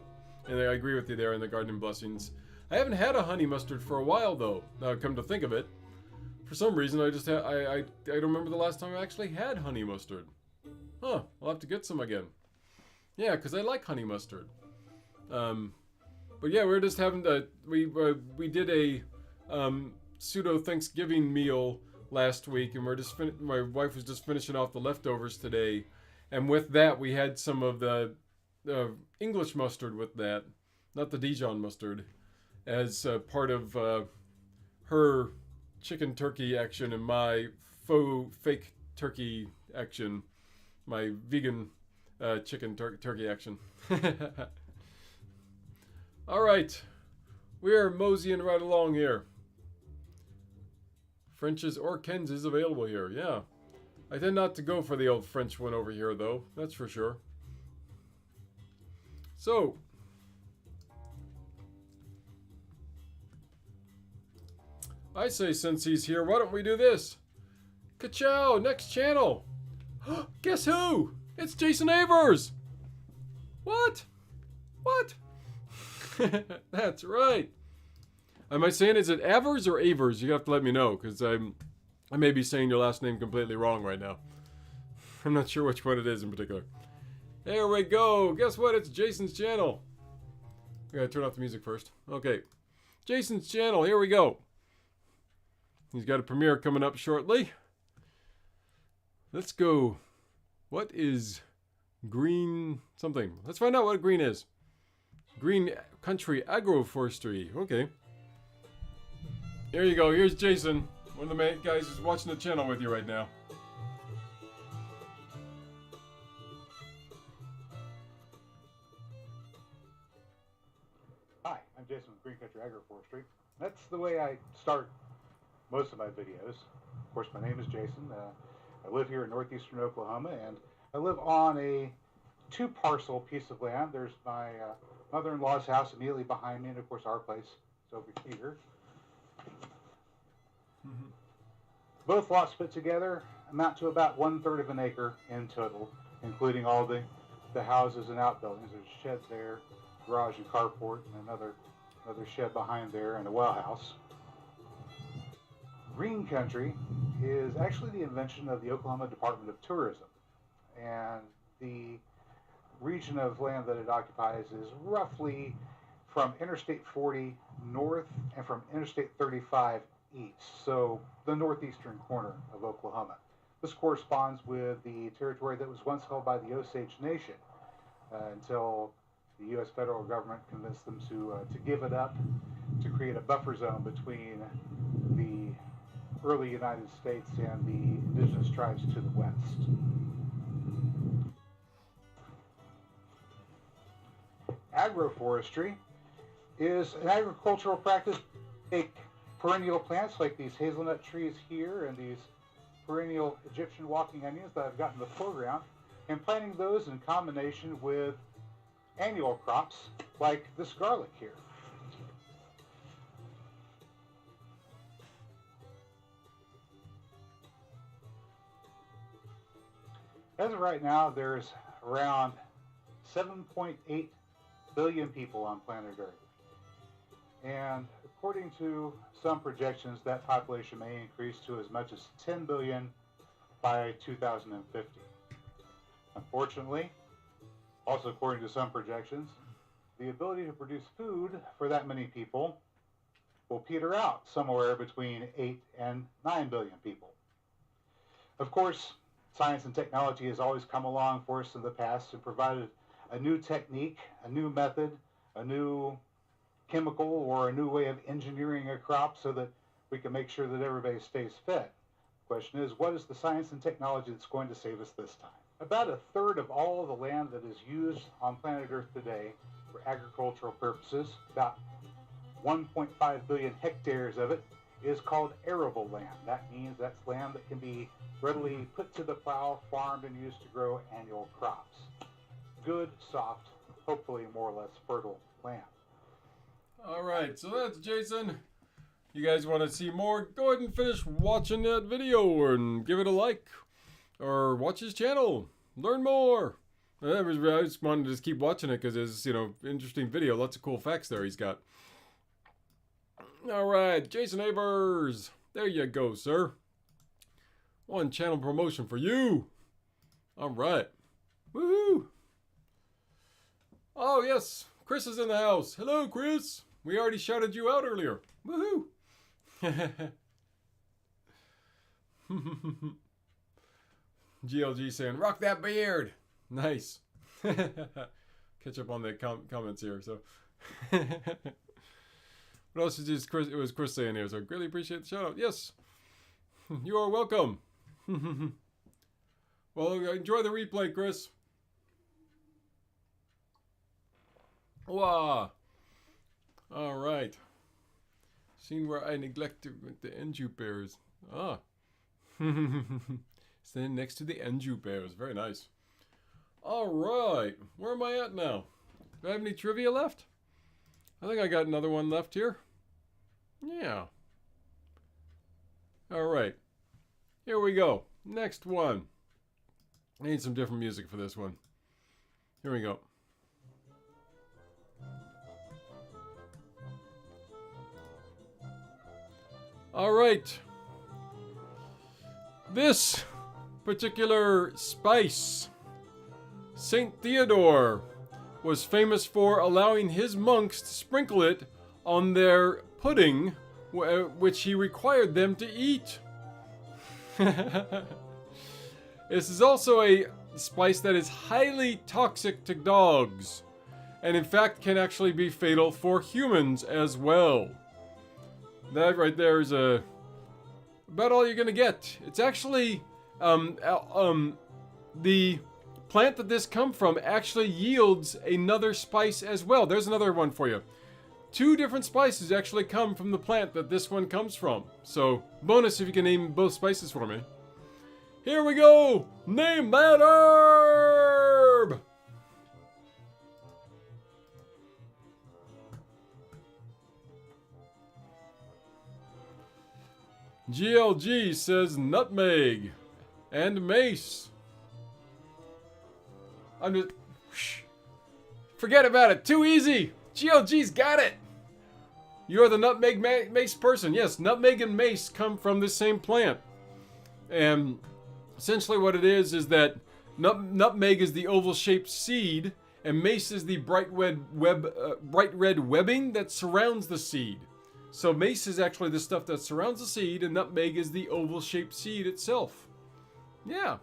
And I agree with you there in the Garden Blessings. I haven't had a honey mustard for a while, though. Now, come to think of it. For some reason, I don't remember the last time I actually had honey mustard. Huh. I'll have to get some again. Yeah, because I like honey mustard. But yeah, we're just having we did a pseudo Thanksgiving meal last week, and my wife was just finishing off the leftovers today, and with that we had some of the English mustard with that, not the Dijon mustard, as part of her chicken turkey action and my fake turkey action, my vegan chicken turkey action. All right, we are moseying right along here. French's or Ken's is available here, yeah. I tend not to go for the old French one over here, though, that's for sure. So, I say since he's here, why don't we do this? Ka-chow, next channel. Guess who? It's Jason Avers. What? What? That's right. Am I saying, is it Avers or Avers? You have to let me know, because I may be saying your last name completely wrong right now. I'm not sure which one it is in particular. There we go. Guess what? It's Jason's channel. I gotta turn off the music first. Okay. Jason's channel. Here we go. He's got a premiere coming up shortly. Let's go. What is green something? Let's find out what green is. Green Country Agroforestry. Okay. Here you go. Here's Jason. One of the guys who's watching the channel with you right now. Hi, I'm Jason with Green Country Agroforestry. That's the way I start most of my videos. Of course, my name is Jason. I live here in northeastern Oklahoma, and I live on a 2-parcel piece of land. There's my mother-in-law's house immediately behind me, and of course our place is over here. Mm-hmm. Both lots put together amount to about 1/3 of an acre in total, including all the houses and outbuildings. There's sheds there, garage and carport, and another shed behind there, and a well house. Green Country is actually the invention of the Oklahoma Department of Tourism, and the region of land that it occupies is roughly from Interstate 40 north and from Interstate 35 east, so the northeastern corner of Oklahoma. This corresponds with the territory that was once held by the Osage Nation until the U.S. federal government convinced them to give it up to create a buffer zone between the early United States and the indigenous tribes to the west. Agroforestry is an agricultural practice. Take perennial plants like these hazelnut trees here and these perennial Egyptian walking onions that I've got in the foreground, and planting those in combination with annual crops like this garlic here. As of right now, there's around 7.8 billion people on planet Earth. And according to some projections, that population may increase to as much as 10 billion by 2050. Unfortunately, also according to some projections, the ability to produce food for that many people will peter out somewhere between 8 and 9 billion people. Of course, science and technology has always come along for us in the past and provided a new technique, a new method, a new chemical, or a new way of engineering a crop so that we can make sure that everybody stays fed. The question is, what is the science and technology that's going to save us this time? About a third of all of the land that is used on planet Earth today for agricultural purposes, about 1.5 billion hectares of it, is called arable land. That means that's land that can be readily put to the plow, farmed, and used to grow annual crops. Good, soft, hopefully more or less fertile land. All right, so that's Jason. You guys want to see more? Go ahead and finish watching that video and give it a like. Or watch his channel. Learn more. I just wanted to just keep watching it because it's, interesting video. Lots of cool facts there he's got. All right, Jason Avers. There you go, sir. One channel promotion for you. All right. Woohoo. Oh, yes. Chris is in the house. Hello, Chris. We already shouted you out earlier. Woohoo. GLG saying, rock that beard. Nice. Catch up on the comments here. So, what else is this? Chris? It was Chris saying here. So, greatly appreciate the shout out. Yes, you are welcome. Well, enjoy the replay, Chris. Wow. All right. Scene where I neglected the Enju bears. Ah. Standing next to the Enju bears. Very nice. All right. Where am I at now? Do I have any trivia left? I think I got another one left here. Yeah. All right. Here we go. Next one. I need some different music for this one. Here we go. All right. This particular spice, Saint Theodore, was famous for allowing his monks to sprinkle it on their pudding, which he required them to eat. This is also a spice that is highly toxic to dogs, and in fact can actually be fatal for humans as well. That right there is about all you're gonna get. It's actually the plant that this come from actually yields another spice as well. There's another one for you. 2 different spices actually come from the plant that this one comes from. So bonus if you can name both spices for me. Here we go. Name that herb. GLG says nutmeg and mace. I'm just... Forget about it. Too easy. GLG's got it. You're the nutmeg mace person. Yes, nutmeg and mace come from the same plant. And essentially what it is that nutmeg is the oval-shaped seed, and mace is the bright red webbing that surrounds the seed. So mace is actually the stuff that surrounds the seed, and nutmeg is the oval-shaped seed itself. Yeah,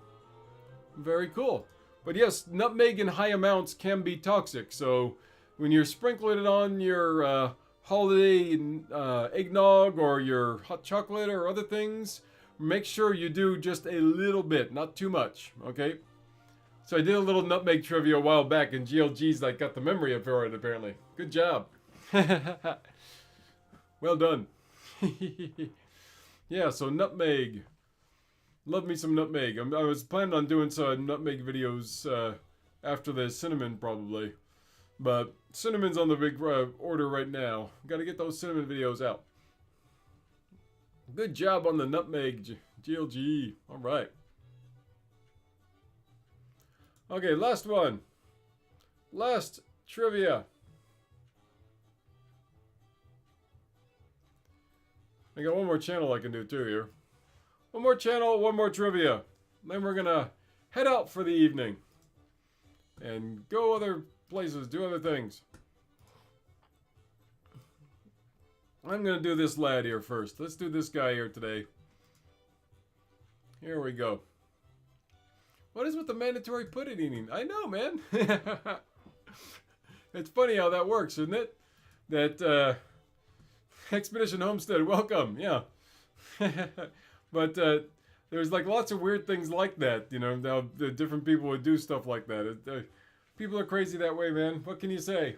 very cool. But yes, nutmeg in high amounts can be toxic. So when you're sprinkling it on your holiday eggnog or your hot chocolate or other things, make sure you do just a little bit, not too much. Okay. So I did a little nutmeg trivia a while back, and GLG's got the memory for it apparently. Good job. Well done. Yeah, so nutmeg. Love me some nutmeg. I was planning on doing some nutmeg videos after the cinnamon probably. But cinnamon's on the big order right now. Gotta get those cinnamon videos out. Good job on the nutmeg, GLG. Alright. Okay, last one. Last trivia. I got one more channel I can do too here. One more channel, one more trivia. Then we're gonna head out for the evening. And go other places, do other things. I'm going to do this lad here first. Let's do this guy here today. Here we go. What is with the mandatory pudding eating? I know, man. It's funny how that works, isn't it? That Expedition Homestead, welcome. Yeah. But there's like lots of weird things like that. You know, how the different people would do stuff like that. People are crazy that way, man. What can you say?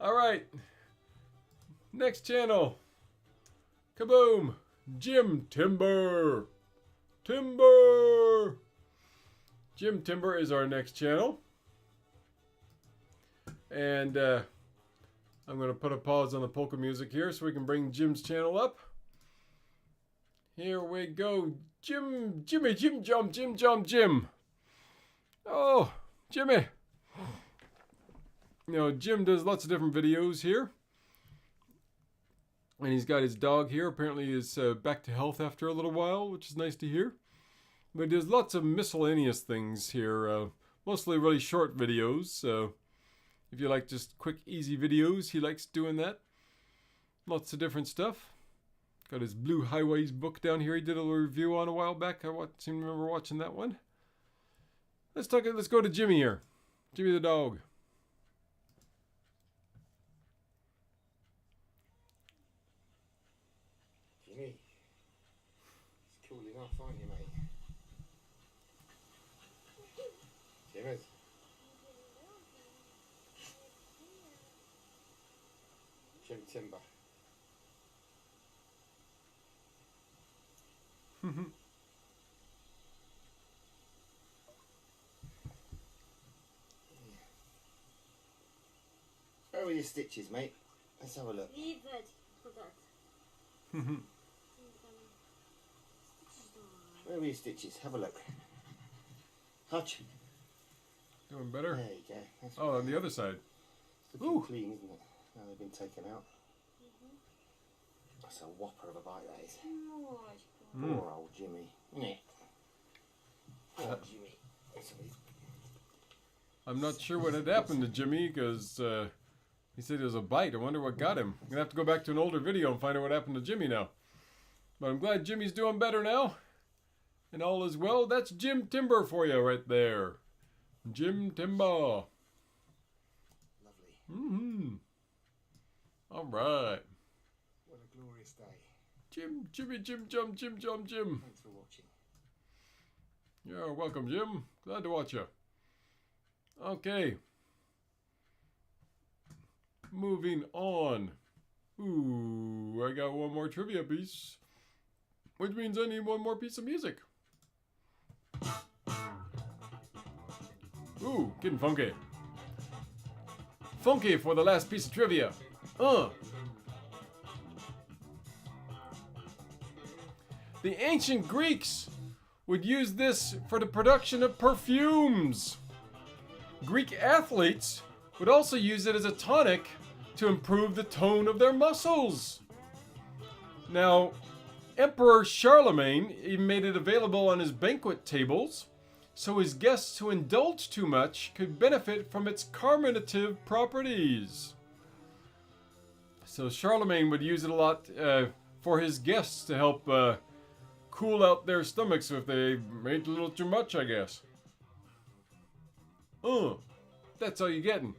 All right. Next channel. Kaboom. Jim Timber. Timber. Jim Timber is our next channel. And I'm going to put a pause on the polka music here so we can bring Jim's channel up. Here we go. Jim. Oh, Jimmy. You know, Jim does lots of different videos here. And he's got his dog here. Apparently he's back to health after a little while, which is nice to hear. But there's lots of miscellaneous things here. Mostly really short videos. So if you like just quick, easy videos, he likes doing that. Lots of different stuff. Got his Blue Highways book down here he did a little review on a while back. I seem to remember watching that one. Let's go to Jimmy here. Jimmy the dog. Jimmy, it's cool enough, aren't you, mate? Jimmy. Jim Timber. Where were your stitches, mate? Let's have a look. Where were your stitches? Have a look. Hutch. Doing better? There you go. That's Oh, on the other side. it's looking Ooh. clean, isn't it? Now they've been taken out. That's a whopper of a bite, that is. Poor old Jimmy. Isn't it? Poor Jimmy. That's what he's- I'm not sure what had happened to Jimmy because he said it was a bite. I wonder what got him. I'm going to have to go back to an older video and find out what happened to Jimmy now. But I'm glad Jimmy's doing better now. And all is well. That's Jim Timber for you right there. Jim Timber. Lovely. All right. What a glorious day. Jim. Thanks for watching. You're welcome, Jim. Glad to watch you. Okay. Moving on. Ooh, I got one more trivia piece. Which means I need one more piece of music. Ooh, getting funky. Funky for the last piece of trivia. The ancient Greeks would use this for the production of perfumes. Greek athletes would also use it as a tonic to improve the tone of their muscles. Now, Emperor Charlemagne even made it available on his banquet tables, so his guests who indulged too much could benefit from its carminative properties. So Charlemagne would use it a lot for his guests to help cool out their stomachs if they ate a little too much, I guess. That's all you're getting.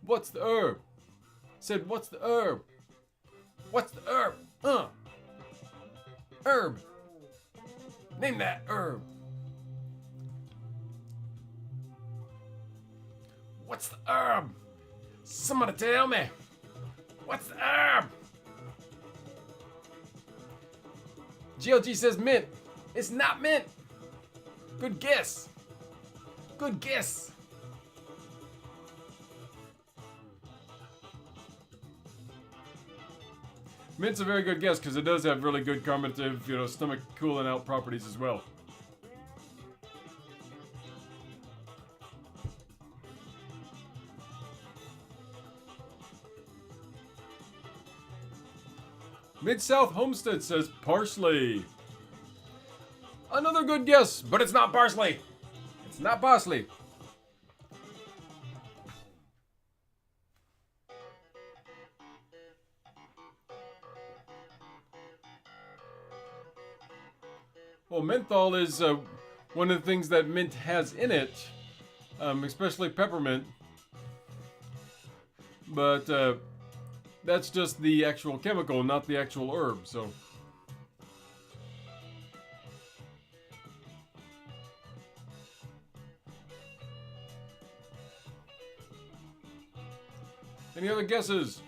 What's the herb? Said, what's the herb? What's the herb? Herb. Name that herb. What's the herb? Somebody tell me. What's the herb? GLG says mint. It's not mint. Good guess. Good guess. Mint's a very good guess because it does have really good carminative, stomach cooling out properties as well. Mid-South Homestead says parsley. Another good guess, but it's not parsley. It's not parsley. Well, menthol is one of the things that mint has in it, especially peppermint. But that's just the actual chemical, not the actual herb. So. Any other guesses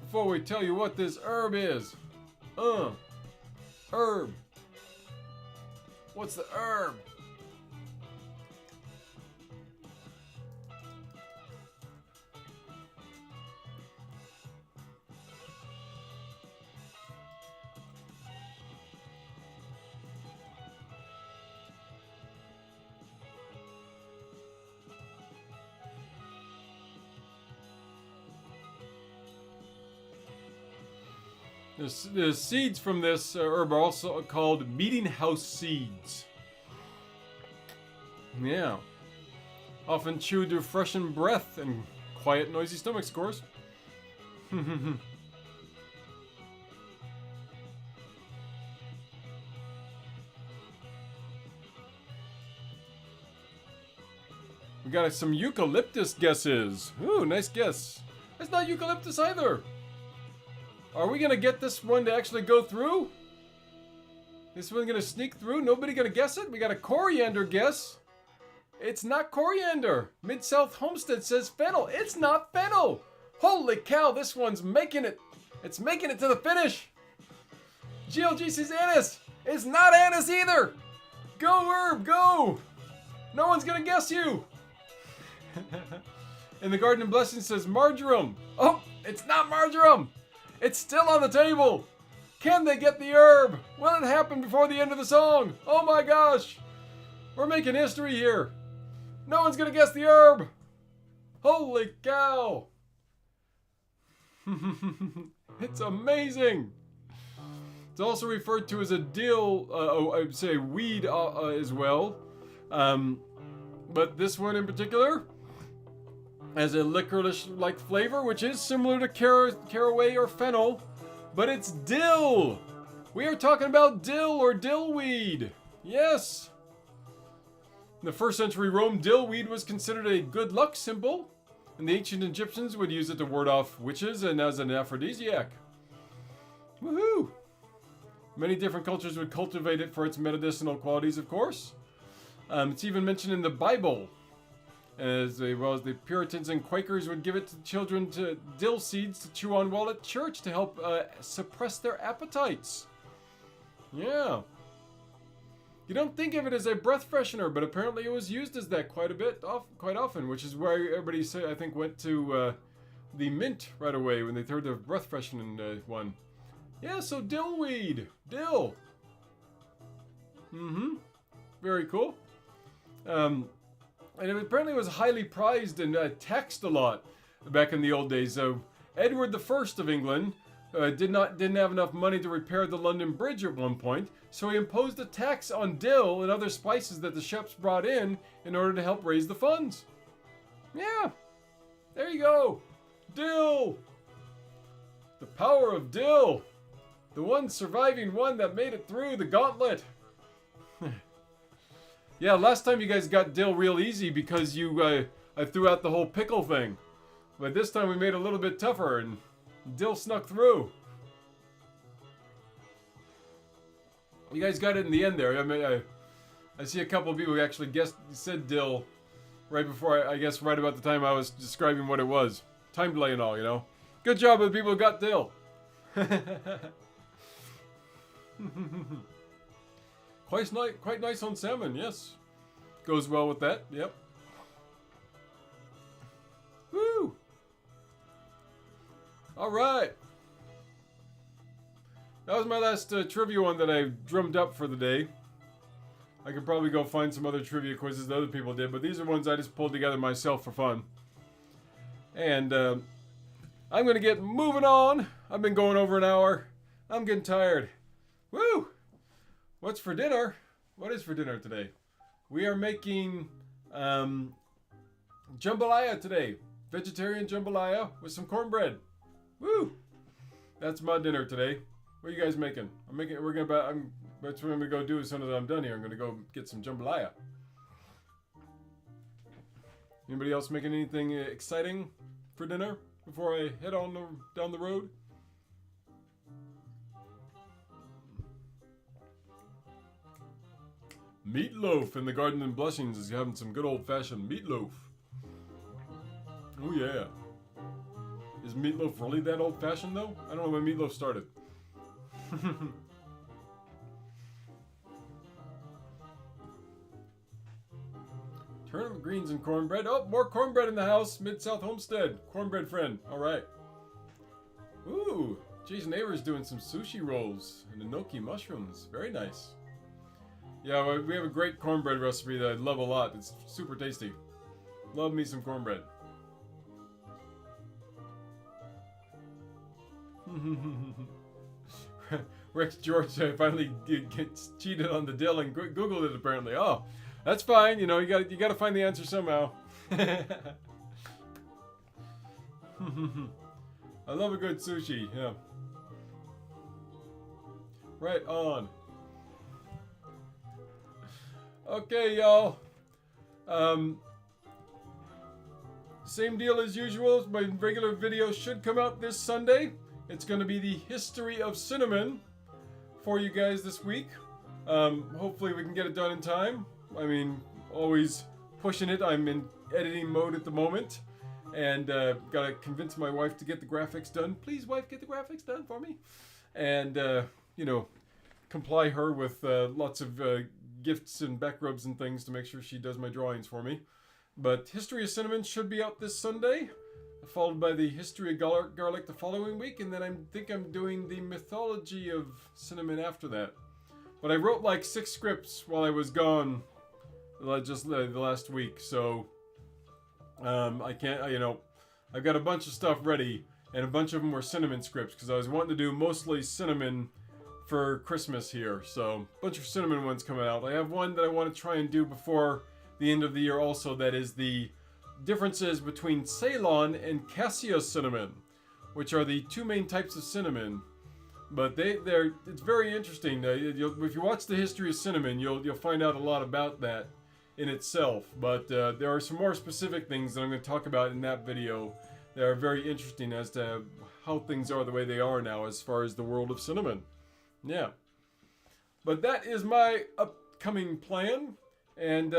before we tell you what this herb is? Herb. What's the herb? The seeds from this herb are also called meeting house seeds. Yeah. Often chewed to freshen breath and quiet noisy stomachs, of course. We got some eucalyptus guesses. Ooh, nice guess. It's not eucalyptus either. Are we gonna get this one to actually go through? This one gonna sneak through? Nobody gonna guess it? We got a coriander guess. It's not coriander. Mid-South Homestead says fennel. It's not fennel. Holy cow, this one's making it. It's making it to the finish. GLG says anise. It's not anise either. Go herb, go. No one's gonna guess you. And the Garden of Blessing says marjoram. Oh, it's not marjoram. It's still on the table. Can they get the herb? Will it happen before the end of the song? Oh my gosh. We're making history here. No one's gonna guess the herb. Holy cow. It's amazing. It's also referred to as a dill, I would say weed as well. But this one in particular has a licorice-like flavor, which is similar to caraway or fennel, but it's dill. We are talking about dill or dillweed. Yes. In the 1st century Rome, dillweed was considered a good luck symbol, and the ancient Egyptians would use it to ward off witches and as an aphrodisiac. Woohoo! Many different cultures would cultivate it for its medicinal qualities, of course. It's even mentioned in the Bible. As well as the Puritans and Quakers would give it to children to dill seeds to chew on while at church to help suppress their appetites. Yeah. You don't think of it as a breath freshener, but apparently it was used as that quite often, which is why everybody I think went to the mint right away when they heard the breath freshening one. Yeah, so dillweed, dill. Very cool. And it apparently was highly prized and taxed a lot back in the old days. So Edward I of England didn't have enough money to repair the London Bridge at one point, so he imposed a tax on dill and other spices that the chefs brought in order to help raise the funds. Yeah, there you go. Dill. The power of dill. The one surviving one that made it through the gauntlet. Yeah, last time you guys got dill real easy because I threw out the whole pickle thing. But this time we made it a little bit tougher and dill snuck through. You guys got it in the end there. I mean, I see a couple of people who actually said dill right before, I guess right about the time I was describing what it was. Time delay and all, you know. Good job with the people who got dill. Quite nice on salmon, yes. Goes well with that, yep. Woo! Alright. That was my last trivia one that I drummed up for the day. I could probably go find some other trivia quizzes that other people did, but these are ones I just pulled together myself for fun. And I'm going to get moving on. I've been going over an hour. I'm getting tired. Woo! What's for dinner? What is for dinner today? We are making jambalaya today. Vegetarian jambalaya with some cornbread. Woo! That's my dinner today. What are you guys making? I'm That's what I'm going to go do as soon as I'm done here. I'm going to go get some jambalaya. Anybody else making anything exciting for dinner before I head on down the road? Meatloaf in the Garden and Blushings is having some good old-fashioned meatloaf. Oh yeah. Is meatloaf really that old-fashioned though? I don't know when meatloaf started. Turnip greens and cornbread. Oh, more cornbread in the house. Mid-South Homestead. Cornbread friend. All right. Ooh, Jason Avery's doing some sushi rolls and enoki mushrooms. Very nice. Yeah, we have a great cornbread recipe that I love a lot. It's super tasty. Love me some cornbread. Rex George finally gets cheated on the dill and Googled it apparently. Oh, that's fine. You know, you got to find the answer somehow. I love a good sushi. Yeah. Right on. Okay, y'all. Same deal as usual. My regular video should come out this Sunday. It's going to be the history of cinnamon for you guys this week. Hopefully we can get it done in time. I mean, always pushing it. I'm in editing mode at the moment. And got to convince my wife to get the graphics done. Please, wife, get the graphics done for me. And, you know, comply her with lots of gifts and back rubs and things to make sure she does my drawings for me. But History of Cinnamon should be out this Sunday, followed by the History of Garlic the following week, and then I think I'm doing the Mythology of Cinnamon after that. But I wrote like 6 scripts while I was gone just the last week, so I can't, you know, I've got a bunch of stuff ready, and a bunch of them were cinnamon scripts, because I was wanting to do mostly cinnamon for Christmas here, so a bunch of cinnamon ones coming out. I have one that I want to try and do before the end of the year also, that is the differences between Ceylon and Cassia cinnamon, which are the 2 main types of cinnamon. But it's very interesting. If you watch the history of cinnamon, you'll find out a lot about that in itself. But there are some more specific things that I'm going to talk about in that video that are very interesting as to how things are the way they are now as far as the world of cinnamon. Yeah. But that is my upcoming plan. And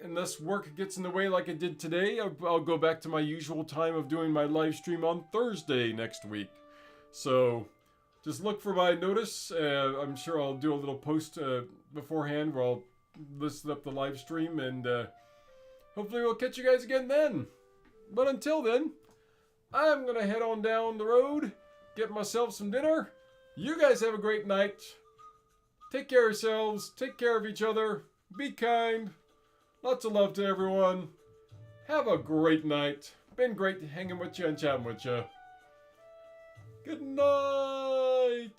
unless work gets in the way like it did today, I'll go back to my usual time of doing my live stream on Thursday next week. So just look for my notice. I'm sure I'll do a little post beforehand where I'll list up the live stream. And hopefully we'll catch you guys again then. But until then, I'm going to head on down the road, get myself some dinner. You guys have a great night. Take care of yourselves. Take care of each other. Be kind. Lots of love to everyone. Have a great night. Been great hanging with you and chatting with you. Good night.